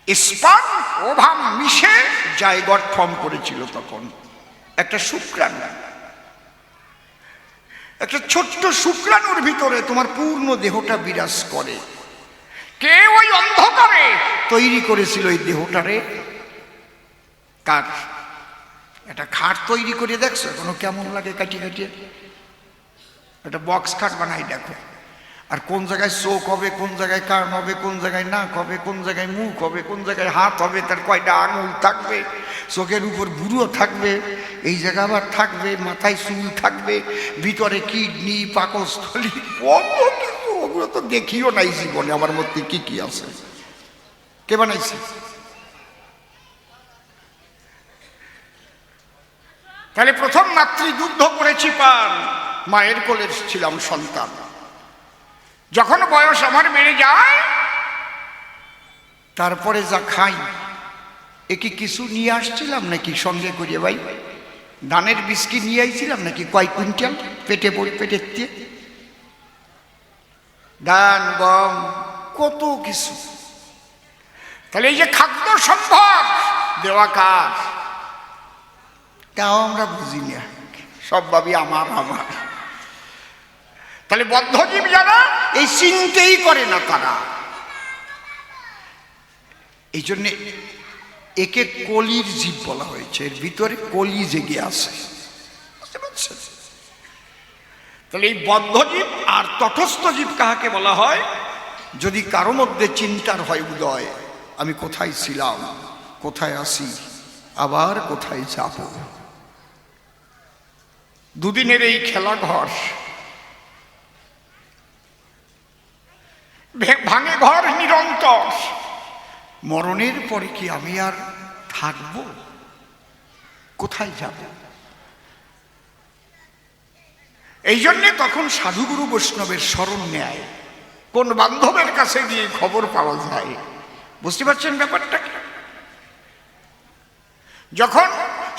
স্পার্ম ওভাম মিশে জায়গট ফর্ম করেছিল তখন একটা শুক্রাণু। একটা ছোট্ট শুক্রাণুর ভিতরে তোমার পূর্ণ দেহটা বিরাজ করে। কে ওই অন্ধকারে তৈরি করেছিল এই দেহটারে? কার? একটা খাট তৈরি করে দেখছো এখনো কেমন লাগে? কাটিয়ে কাটিয়ে একটা বক্স খাট বানাই দেখো। আর কোন জায়গায় চোখ হবে, কোন জায়গায় কান হবে, কোন জায়গায় নাক হবে, কোন জায়গায় মুখ হবে, কোন জায়গায় হাত হবে, তার কয়টা আঙুল থাকবে, চোখের উপর ভুরুও থাকবে, এই জায়গা আবার থাকবে, মাথায় চুল থাকবে, ভিতরে কিডনি, পাকস্থলী, কত কিছু। ওগুলো তো দেখিও নাই জীবনে আমার মধ্যে কি কি আছে। কে বানাইছে? তাহলে প্রথম মাতৃদুগ্ধ করেছি পান, মায়ের কোলে ছিলাম সন্তান। যখন বয়স আমার বেড়ে যায়, তারপরে যা খাই, এ কি কিছু নিয়ে আসছিলাম নাকি সঙ্গে করিয়ে? ভাই, ধানের বীজ কি নিয়ে আইছিলাম নাকি কয় কুইন্টাল পেটে পড়ে? পেটের দিয়ে ধান, গম, কত কিছু। তাহলে এই যে খাদ্য সম্ভব দেওয়া কাজ, তাও আমরা বুঝি না, সব ভাবি আমার আমার। তাহলে বদ্ধজীব যারা, এই চিন্তাই করে না তারা। এই জন্যে একে কলির জীব বলা হয়েছে। এর ভিতরে কলি জেগে আছে, বুঝতে পারছেন? তাহলে এই বদ্ধজীব আর তটস্থ জীব কাহাকে বলা হয়? যদি কারো মধ্যে চিন্তার হয় উদয়, আমি কোথায় ছিলাম, কোথায় আসি, আবার কোথায় যাব। দুদিনের এই খেলা ঘর, ভাঙে ঘর নিরন্তর। মরণের পরে কি আমি আর থাকব? কোথায় যাব? এই জন্যে তখন সাধুগুরু বৈষ্ণবের শরণ নেয়। কোন বান্ধবের কাছে গিয়ে খবর পাওয়া যায়? বুঝতে পারছেন ব্যাপারটা? যখন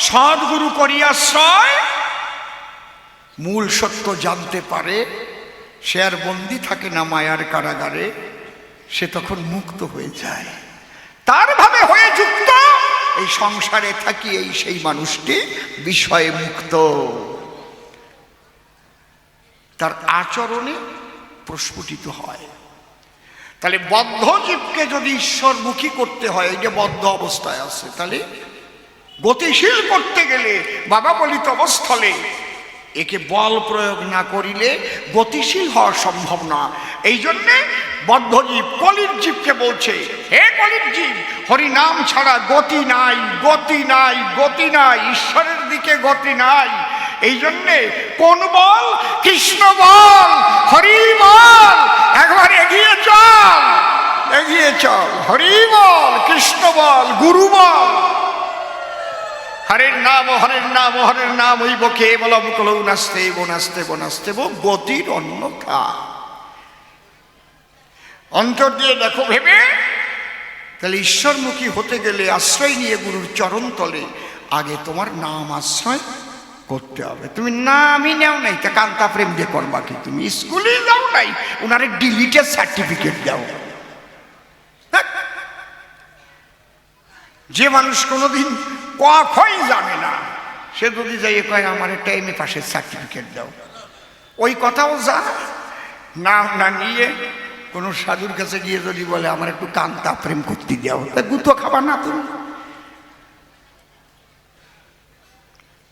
সদ্গুরু করিয়াশ্রয় মূল সত্য জানতে পারে, সে আর বন্দী থাকে না মায়ার কারাগারে, সে তখন মুক্ত হয়ে যায়। তার ভাবে হয়ে যুক্ত এই সংসারে থাকি, এই সেই মানুষটি বিষয়ে মুক্ত। তার আচরণে প্রস্ফুটিত হয়। তাহলে বদ্ধ জীবকে যদি ঈশ্বরমুখী করতে হয়, এই যে বদ্ধ অবস্থায় আছে, তাহলে গতিশীল করতে গেলে বাবা বলিত অবস্থলে একে বল প্রয়োগ না করিলে গতিশীল হওয়া সম্ভব না। এই জন্যে বদ্ধজীব কলির জীবকে বলছে, হে কলির জীব, হরিনাম ছাড়া গতি নাই, গতি নাই, গতি নাই, ঈশ্বরের দিকে গতি নাই। এই জন্যে কোন বল? কৃষ্ণ বল, হরি বল, একবার এগিয়ে চল, এগিয়ে চল, হরি বল, কৃষ্ণ বল, গুরু বল। হরের নাম, হরের নাম, হরের নাম হইব কেবলম কলৌ নাস্তে বনাস্তে বনাস্তে গতির অন্যথা। অন্তর দিয়ে দেখো ভেবে, তাহলে ঈশ্বরমুখী হতে গেলে আশ্রয় নিয়ে গুরুর চরণ তলে আগে তোমার নাম আশ্রয় করতে হবে। তুমি নামই নেও নাই, তা কান্তা প্রেম দিয়ে করবা কি? তুমি স্কুলে যাও নাই, ওনারে ডিলিটেড সার্টিফিকেট দাও। যে মানুষ কোনোদিন কখই জানে না, সে যদি যাই কয় আমার একটা এমএ পাশের সার্টিফিকেট দাও, ওই কথাও যা নাম না নিয়ে কোনো সাধুর কাছে গিয়ে যদি বলে আমার একটু কান্তা প্রেম করতে দাও, তা গুতো খাবার না তুমি।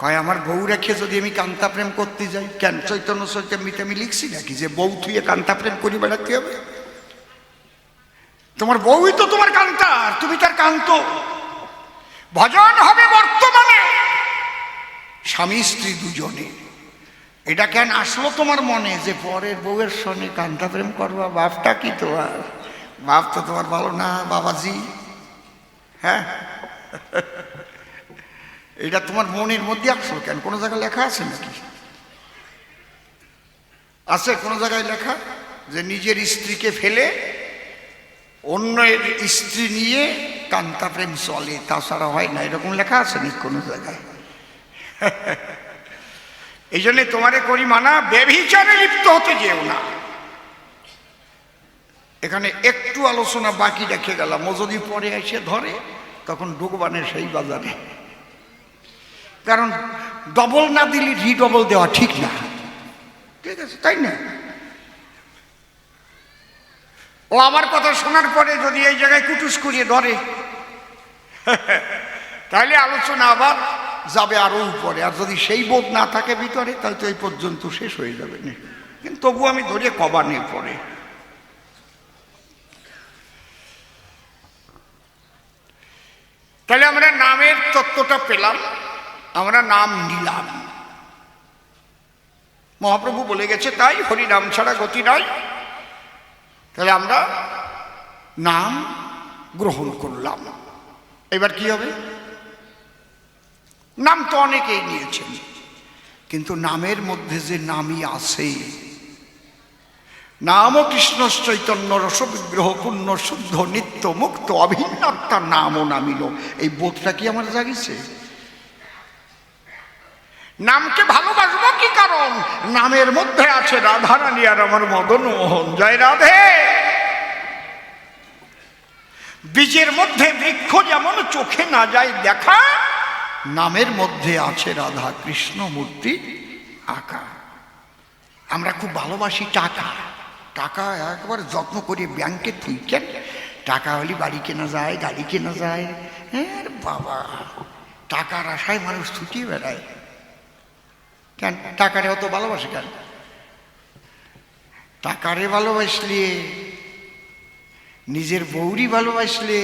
কয় আমার বউ রেখে যদি আমি কান্তা প্রেম করতে যাই, কেন চৈতন্য চৈতন্যতে আমি লিখছি নাকি যে বউ থুয়ে কান্তা প্রেম করি বেড়াতে হবে? তোমার বউই তো তোমার কান্তা, আর তুমি তার কান্ত। ভজন হবে বর্তমানে স্বামী স্ত্রী দুজনে। এটা কেন আসলো তোমার মনে যে পরের বউয়ের সঙ্গে কান্তা প্রেম করবা? বাপটা কি তোমার? বাপ তো তোমার ভালো না বাবাজি। হ্যাঁ, এটা তোমার মনের মধ্যে আসলো কেন? কোনো জায়গায় লেখা আছে নাকি? আছে কোনো জায়গায় লেখা যে নিজের স্ত্রীকে ফেলে অন্যের স্ত্রী নিয়ে কান্তা প্রেম চলে? তাছাড়া হয় না, এরকম লেখা আছে নাকি কোনো জায়গায়? এই জন্যে তোমারে করি মানা, ব্যভিচারে লিপ্ত হতে যেও না। এখানে একটু আলোচনা বাকি রেখে গেলাম, ও যদি পরে এসে ধরে তখন ঢুকবানে সেই বাজারে। কারণ ডবল না দিলে রিডবল দেওয়া ঠিক না, ঠিক আছে? তাই না? ও আমার কথা শোনার পরে যদি এই জায়গায় কুটুস করিয়ে ধরে, তাহলে আলোচনা আবার যাবে আরো উপরে। আর যদি সেই বোধ না থাকে ভিতরে, তাহলে তো এই পর্যন্ত শেষ হয়ে যাবে না। কিন্তু তবু আমি ধরিয়ে কবানের পরে। তাহলে আমরা নামের তত্ত্বটা পেলাম, আমরা নাম নিলাম। মহাপ্রভু বলে গেছে তাই, হরি নাম ছাড়া গতি নাই। তাহলে আমরা নাম গ্রহণ করলাম। এবার কি হবে? নাম তো অনেকেই নিয়েছেন, কিন্তু নামের মধ্যে যে নামই আছে, নাম কৃষ্ণ চৈতন্য রসবিগ্রহ পূর্ণ শুদ্ধ নিত্য মুক্ত অভিন্নতার নামও নামিল, এই বোধটা কি আমার জাগিছে? নামকে ভালোবাসবো কি কারণ? নামের মধ্যে আছে রাধারানী আর আমার মদন মোহন। জয় রাধে। বীজের মধ্যে বৃক্ষ যেমন চোখে না যায় দেখা, নামের মধ্যে আছে রাধা কৃষ্ণ মূর্তি আঁকা। আমরা খুব ভালোবাসি টাকা, টাকা একবার যত্ন করে ব্যাংকে তুইকেন। টাকা হলে বাড়ি কেনা যায়, গাড়ি কেনা যায়। হ্যাঁ বাবা, টাকার আশায় মানুষ ছুটিয়ে বেড়ায়। কেন টাকারে অত ভালোবাসে কেন? টাকারে ভালোবাসলে, নিজের বউরি ভালোবাসলে,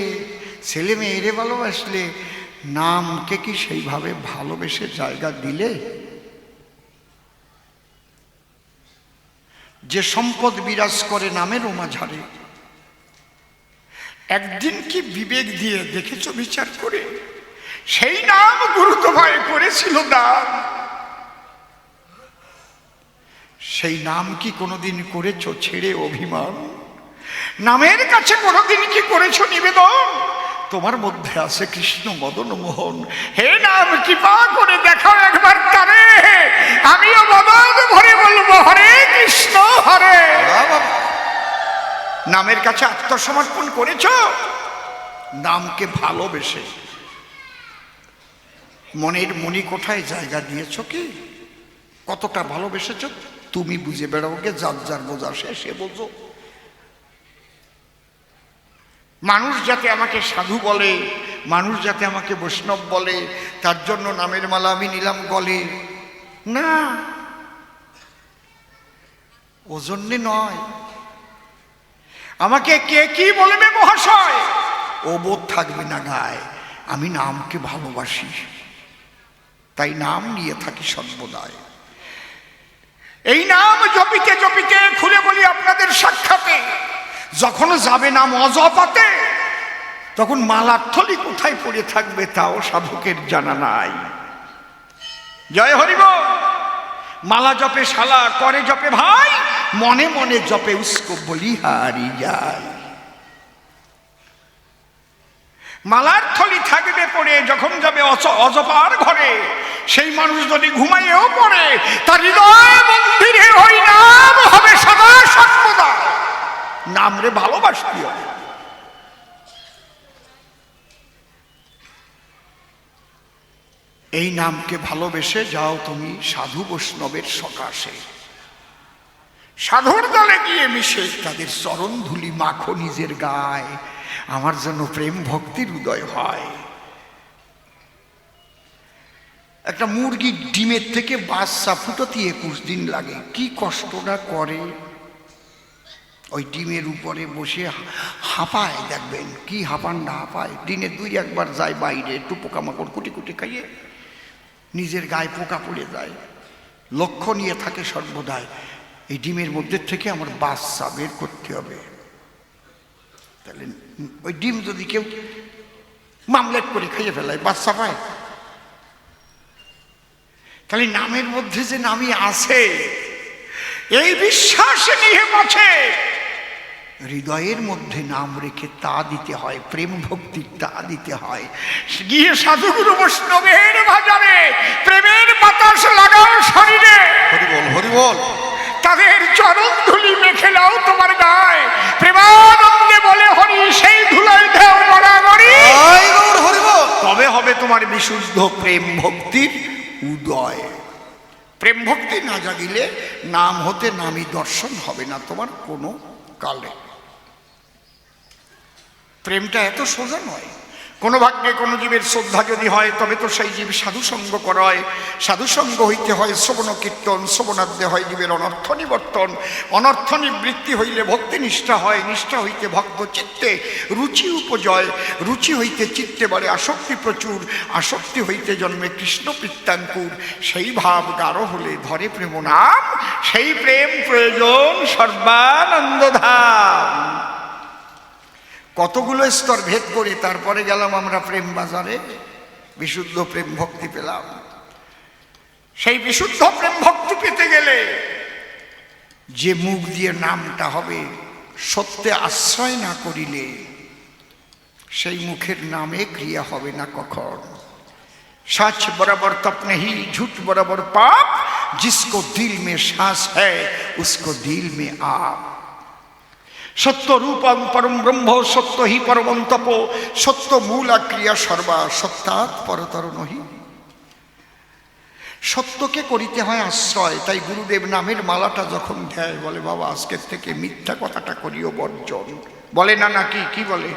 ছেলে মেয়েরে ভালোবাসলে, নামকে কি সেইভাবে ভালোবেসে জায়গা দিলে? যে সম্পদ বিরাজ করে নামের মাঝারে, একদিন কি বিবেক দিয়ে দেখেছ বিচার করে? সেই নাম গুরুত্বময় করেছিল দান। সেই নাম কি কোনোদিন করেছ ছেড়ে অভিমান? নামের কাছে কোনোদিন কি করেছ নিবেদন? তোমার মধ্যে আছে কৃষ্ণ মদন মোহন। হে নাম কৃপা করে দেখাও একবার তারে, আমিও মদন ভরে বলবো হরে কৃষ্ণ হরে। নামের কাছে আত্মসমর্পণ করেছ, নামকে ভালোবেসে মনের মনি কোঠায় জায়গা দিয়েছ কি? কতটা ভালোবেসেছ তুমি বুঝে বেড়াওকে, যার যার বোঝা সে বোঝো। মানুষ যাতে আমাকে সাধু বলে, মানুষ যাতে আমাকে বৈষ্ণব বলে, তার জন্য নামের মালা আমি নিলাম গলে না। ও জন্যে নয়। আমাকে কে কি বলবে মহাশয় ও বোধ থাকবে না গায়ে। আমি নামকে ভালোবাসি, তাই নাম নিয়ে থাকি সর্বদাই। এই নাম জপিতে জপিতে, খুলে বলি আপনাদের সাক্ষাতে, যখন যাবে নাম অজপাতে, তখন মালার থলি কোথায় পড়ে থাকবে তাও সাধকের জানা নাই। জয় হরিব। মালা জপে শালা, করে জপে ভাই, মনে মনে জপে উস্কো বলিহারি যায়। মালার থলি থাকবে পড়ে, যখন যাবে অজপার ঘরে, সেই মানুষ যদি ঘুমাইয়েও পড়ে, তার হৃদয় মন্দিরে ওই নাম হবে সদা সর্বদা। নাম রে ভালোবাসতে হবে। এই নামকে ভালোবেসে যাও তুমি সাধু বৈষ্ণবের সকাশে। সাধুর দলে গিয়ে মিশে তাদের চরণ ধুলি মাখো নিজের গায়ে, আমার যেন প্রেম ভক্তির উদয় হয়। একটা মুরগির ডিমের থেকে বাচ্চা ফুটোতে 21 দিন লাগে, কি কষ্টটা করে। ওই ডিমের উপরে বসে হাঁপায়, দেখবেন কি হাঁপান না হাঁপায়। দিনে 2-1 যায় বাইরে, একটু পোকামাকড় কুটি কুটি খাইয়ে নিজের গায়ে পোকা পড়ে যায়, লক্ষ্য নিয়ে থাকে সর্বদাই এই ডিমের মধ্যে থেকে আমার বাচ্চা বের করতে হবে। তাহলে ওই ডিম যদি কেউ মামলেট করে খাইয়ে ফেলায়, বাচ্চা পায়। তাহলে নামের মধ্যে যে নামই আছে, এই বিশ্বাস নিয়ে বাঁচে। হৃদয়ের মধ্যে নাম রেখে তা দিতে হয়, প্রেম ভক্তির তা দিতে হয়। গিয়ে সাধুগুরু বৈষ্ণবের বাজারে প্রেমের বাতাস লাগাও শরীরে। হরি বল, হরি বল। তাদের চরণ ধুলি মেখে নাও তোমার গায়ে, প্রেমানন্দে বলে হরি, সেই ধুলাই দেও বরাবরই। তবে হবে তোমার বিশুদ্ধ প্রেম ভক্তির উদয়। প্রেম ভক্তি না জাগিলে নাম হতে নামই দর্শন হবে না তোমার কোনো কালে। প্রেমটা এত সোজা নয়। কোনো ভাগ্যে কোনো জীবের শ্রদ্ধা যদি হয়, তবে তো সেই জীব সাধুসঙ্গ করায়। সাধুসঙ্গ হইতে হয় শ্রবণ কীর্তন, শ্রবণাদ্যে হয় জীবের অনর্থ নিবর্তন, অনর্থ নিবৃত্তি হইলে ভক্তি নিষ্ঠা হয়, নিষ্ঠা হইতে ভক্ত চিত্তে রুচি উপজয়, রুচি হইতে চিত্তে বলে আসক্তি প্রচুর, আসক্তি হইতে জন্মে কৃষ্ণ পিত্তাঙ্কুর। সেই ভাব গাঢ় হলে ধরে প্রেম নাম, সেই প্রেম প্রয়োজন সর্বানন্দ ধাম। কতগুলো স্তর ভেদ করে তারপরে গেলাম আমরা প্রেম বাজারে, বিশুদ্ধ প্রেম ভক্তি পেলাম। সেই বিশুদ্ধ প্রেম ভক্তি পেতে গেলে যে মুখ দিয়ে নামটা হবে, সত্যে আশ্রয় না করিলে সেই মুখের নামে ক্রিয়া হবে না কখন। सच बराबर तप नहीं, झूठ बराबर पाप, जिसको दिल में सांस है उसको दिल में आप। सत्य रूपं परम ब्रह्म, सत्य ही परमं तपो, सत्य मूला क्रिया सर्वा, सत्यात् परतर नहि। সত্যকে করিতে হয় আশ্রয়। তাই গুরুদেব নামের মালাটা যখন দেয়, বলে বাবা আজকের থেকে মিথ্যা কথাটা করিও বর্জন। বলে না নাকি, কি বলে?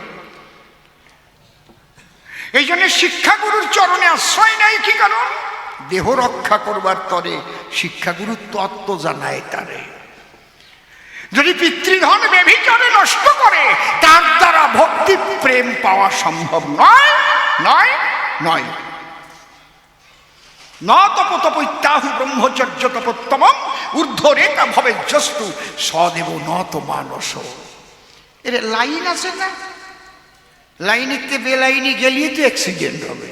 এই জন্য শিক্ষাগুরুর চরণে আশ্রয় নাই। কি কারণ? দেহ রক্ষা করবার তরে শিক্ষাগুরুর তত্ত্ব জানায় তারে। যদি পিতৃধন ব্যভিচারে নষ্ট করে, তার দ্বারা ভক্তি প্রেম পাওয়া সম্ভব নয়, নয়, নয়। ন তপ তপৈত্যাহু ব্রহ্মচর্য তপোত্তমম, ঊর্ধ্বরেতা ভবে জস্তু সদেব ন তো মানস। এর লাইন আছে না? লাইনিতে বেলাইনি গেলিয়ে তো অ্যাক্সিডেন্ট হবে।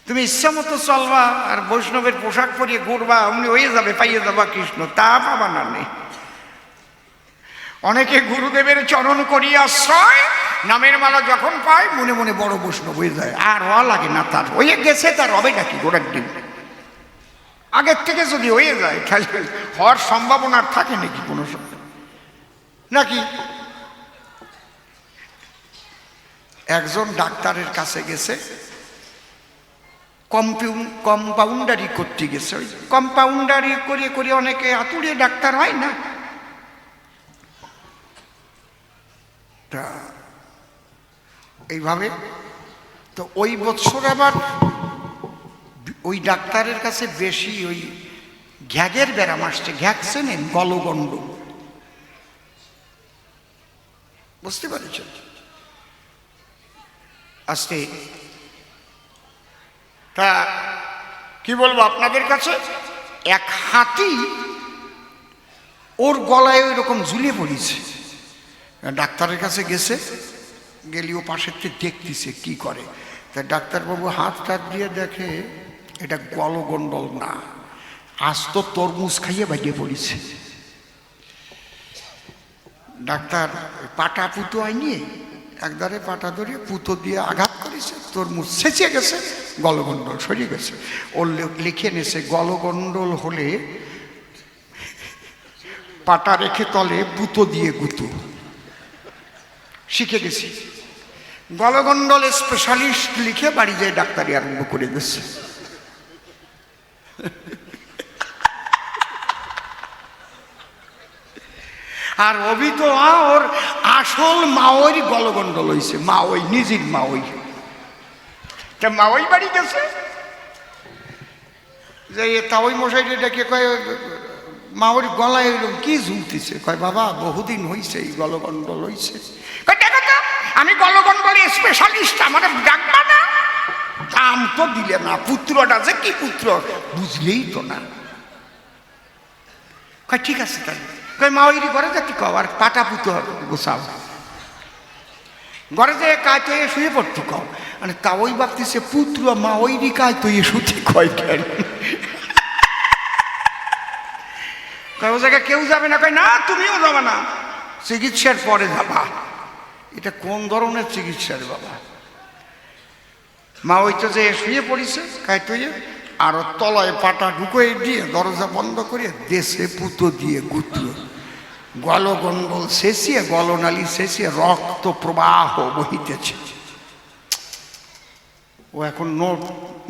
তুমি ইচ্ছা মতো চলবা আর বৈষ্ণবের পোশাক পরিয়ে ঘুরবা, অমনি হয়ে যাবে, পাইয়ে যাবা কৃষ্ণ, তা পাবা না। নেই। অনেকে গুরুদেবের চরণ করিয়া আশ্রয়, নামের মালা যখন পায় মনে মনে বড় বৈষ্ণব হয়ে যায়, আর হওয়া লাগে না তার। হয়ে গেছে, তার হবে নাকি গোড়ার ডিম? আগের থেকে যদি হয়ে যায় তাহলে হওয়ার সম্ভাবনা থাকে নাকি কোনো সময় নাকি? একজন ডাক্তারের কাছে গেছে, কম্পাউন্ডারি করতে গেছে। ওই কম্পাউন্ডারি করিয়ে করিয়ে অনেকে হাতুড়িয়ে ডাক্তার হয় না? তা এইভাবে তো ওই বছর আবার ওই ডাক্তারের কাছে বেশি ওই ঘ্যাগের ব্যারাম আসছে। ঘ্যাগ চেনেন? গলগণ্ডল, বুঝতে পারছেন? আজকে তা কি বলবো আপনাদের কাছে, এক হাতি ওর গলায় ওই রকম ঝুলিয়ে পড়েছে। ডাক্তারের কাছে গেছে, গেলি ও পাশের থেকে দেখতেছে কি করে। তা ডাক্তারবাবু হাত টাত দিয়ে দেখে এটা গলগণ্ডল না, আজ তো তরমুজ খাইয়ে বাইরে পড়েছে। ডাক্তার পাটা পুতো আইনিয়ে একদারে পাটা ধরে পুতো দিয়ে আঘাত করেছে, তরমুজ ছেঁচে গেছে, গলগণ্ডল সরিয়ে গেছে। ওর লিখে নেছে গলগণ্ডল হলে পাটা রেখে তলে পুতো দিয়ে গুতো। শিখে গেছি। গলগণ্ডল স্পেশালিস্ট লিখে বাড়ি যেয়ে ডাক্তারি আরম্ভ করে দিচ্ছে। আর অভি তো ওর আসল মাওই গলগণ্ডল হয়েছে। মাওই নিজের মাওই, তা মাওই বাড়ি গেছে যে তাওই মশাই ডেকে কয় মাওর গলায় এরকম কি ঝুলতেছে? কয় বাবা বহুদিন হয়েছে এই গলগণ্ডল হয়েছে। আমি গলগণ্ডল স্পেশালিস্ট, আমার ডাকবা না? দাম তো দিলে না, পুত্রটা যে কি পুত্র বুঝলেই তো না। কয় ঠিক আছে তাহলে। কয় মাওইরি ঘরে যাচ্ছি কও, আর পাটা পুতো গোসাও, ঘরে যে কাজ তো শুয়ে পড়তে কও। মানে তা ওই ভাবতেছে পুত্র মাওইরি কাজ তো শুতে কয় কেন? ও জায়গায় কেউ যাবে না। কয় না তুমিও যাবে না, চিকিৎসার পরে যাবা। এটা কোন ধরনের চিকিৎসা রে বাবা? মা ওই তো যে শুয়ে পড়েছে কায় তুই, আর তলায় পাটা ঢুকিয়ে দিয়ে দরজা বন্ধ করে দেশে পুতো দিয়ে গুতল, গলগণ্ডল শেষিয়ে গলনালী শেষিয়ে রক্ত প্রবাহ বহিতেছে। ও এখন নোট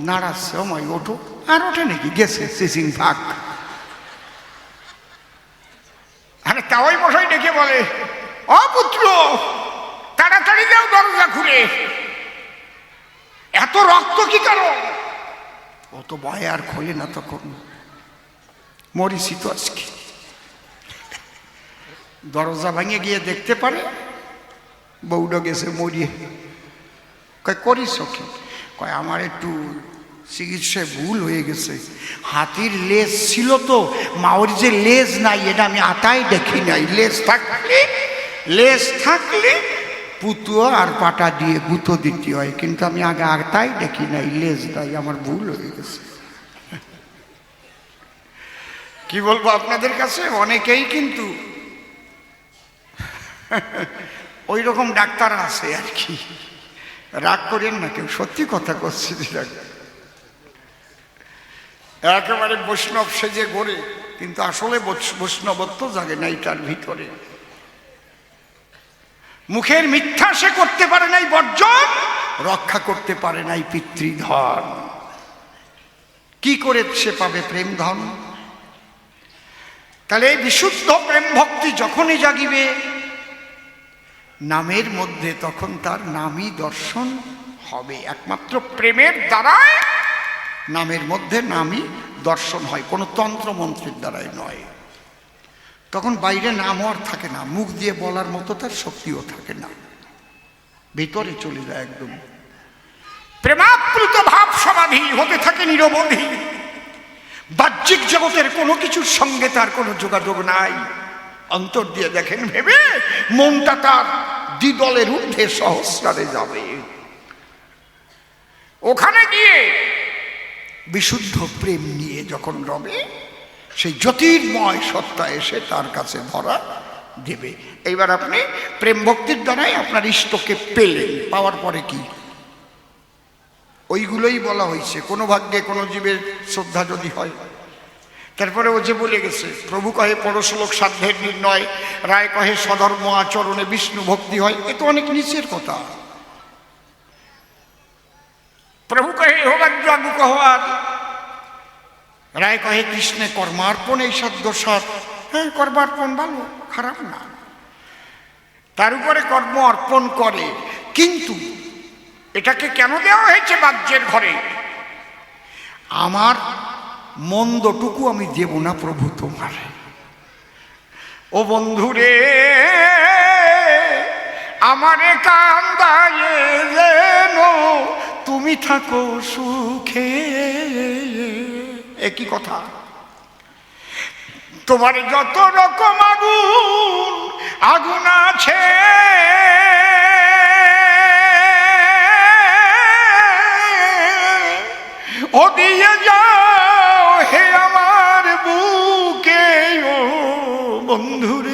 নাড়াচ্ছে, আমায় ওঠো। আর ওঠে নাকি, গেছে সিসিং ভাগ। আরে তাওই মশাই ডেকে বলে ও পুত্র তাড়াতাড়ি যাও দরজা খুলে, এত রক্ত কি কারণ? ও তো ভয় আর খোলে না, তখন মরিছি তো আজকে। দরজা ভাঙে গিয়ে দেখতে পারে বউটা গেছে মরিয়ে। কয় করিস কি? কয় আমার একটু চিকিৎসায় ভুল হয়ে গেছে, হাতির লেজ ছিল তো মাওর যে লেজ নাই এটা আমি আতাই দেখি নাই। লেজ থাকলে পুতো আর পাটা দিয়ে গুঁতো দিতে হয়, কিন্তু আমি আগে আতাই দেখি নাই, লেজ নাই, আমার ভুল হয়ে গেছে। কি বলবো আপনাদের কাছে, অনেকেই কিন্তু ওই রকম ডাক্তার আছে আর কি। রাগ করেন না কেউ, সত্যি কথা করছি। একেবারে বৈষ্ণব সেজে গড়ে, কিন্তু আসলে বৈষ্ণবত্ব জাগে নাই তার ভিতরে। মুখের মিথ্যা সে করতে পারে নাই বর্জন, রক্ষা করতে পারে নাই পিতৃধন। কি করে সে পাবে প্রেম ধন? তাহলে এই বিশুদ্ধ প্রেম ভক্তি যখনই জাগিবে নামের মধ্যে, তখন তার নামই দর্শন হবে। একমাত্র প্রেমের দ্বারাই নামের মধ্যে নামই দর্শন হয়, কোনো তন্ত্রমন্ত্রের দ্বারাই নয়। তখন বাইরে নাম আর থাকে না, মুখ দিয়ে বলার মতো তার শক্তিও থাকে না, ভিতরে চলে যায় একদম। প্রেমাপ্লুত ভাব সমাধি হতে থাকে নিরবধি, বাহ্যিক জগতের কোনো কিছুর সঙ্গে তার কোনো যোগাযোগ নাই। অন্তর দিয়ে দেখেন ভেবে মনটা তার দ্বিদলের ঊর্ধ্বে সহস্রারে যাবে। ওখানে গিয়ে বিশুদ্ধ প্রেম নিয়ে যখন রবে, সেই জ্যোতির্ময় সত্তা এসে তার কাছে ধরা দেবে। এইবার আপনি প্রেম ভক্তির দ্বারাই আপনার ইষ্টকে পেলেন, পাওয়ার পরে কি? ওইগুলোই বলা হয়েছে। কোনো ভাগ্যে কোনো জীবের শ্রদ্ধা যদি হয়, তারপরে ও যে বলে গেছে প্রভু কহে পরশলোক সাধ্যের নির্ণয়, রায় কহে সধর্ম আচরণে বিষ্ণু ভক্তি হয়, এ তো অনেক নিচের কথা। প্রভু কহে হোগাজ্য আগু কহার, রায় কহে কৃষ্ণে কর্মার্পণ এই সাধ্য সাত। হ্যাঁ, কর্মার্পণ ভালো, খারাপ না, তার উপরে কর্ম অর্পণ করে। কিন্তু এটাকে কেন দেওয়া হয়েছে বাহ্যের ঘরে? আমার মন্দটুকু আমি দেব না প্রভু তোমার। ও বন্ধুরে আমারে কান্দায় যেন তুমি থাকো সুখে। একই কথা, তোমার যত রকম আগুন আগুন আছে ও দিয়ে যাও হে আমার বুকে ও বন্ধুরে।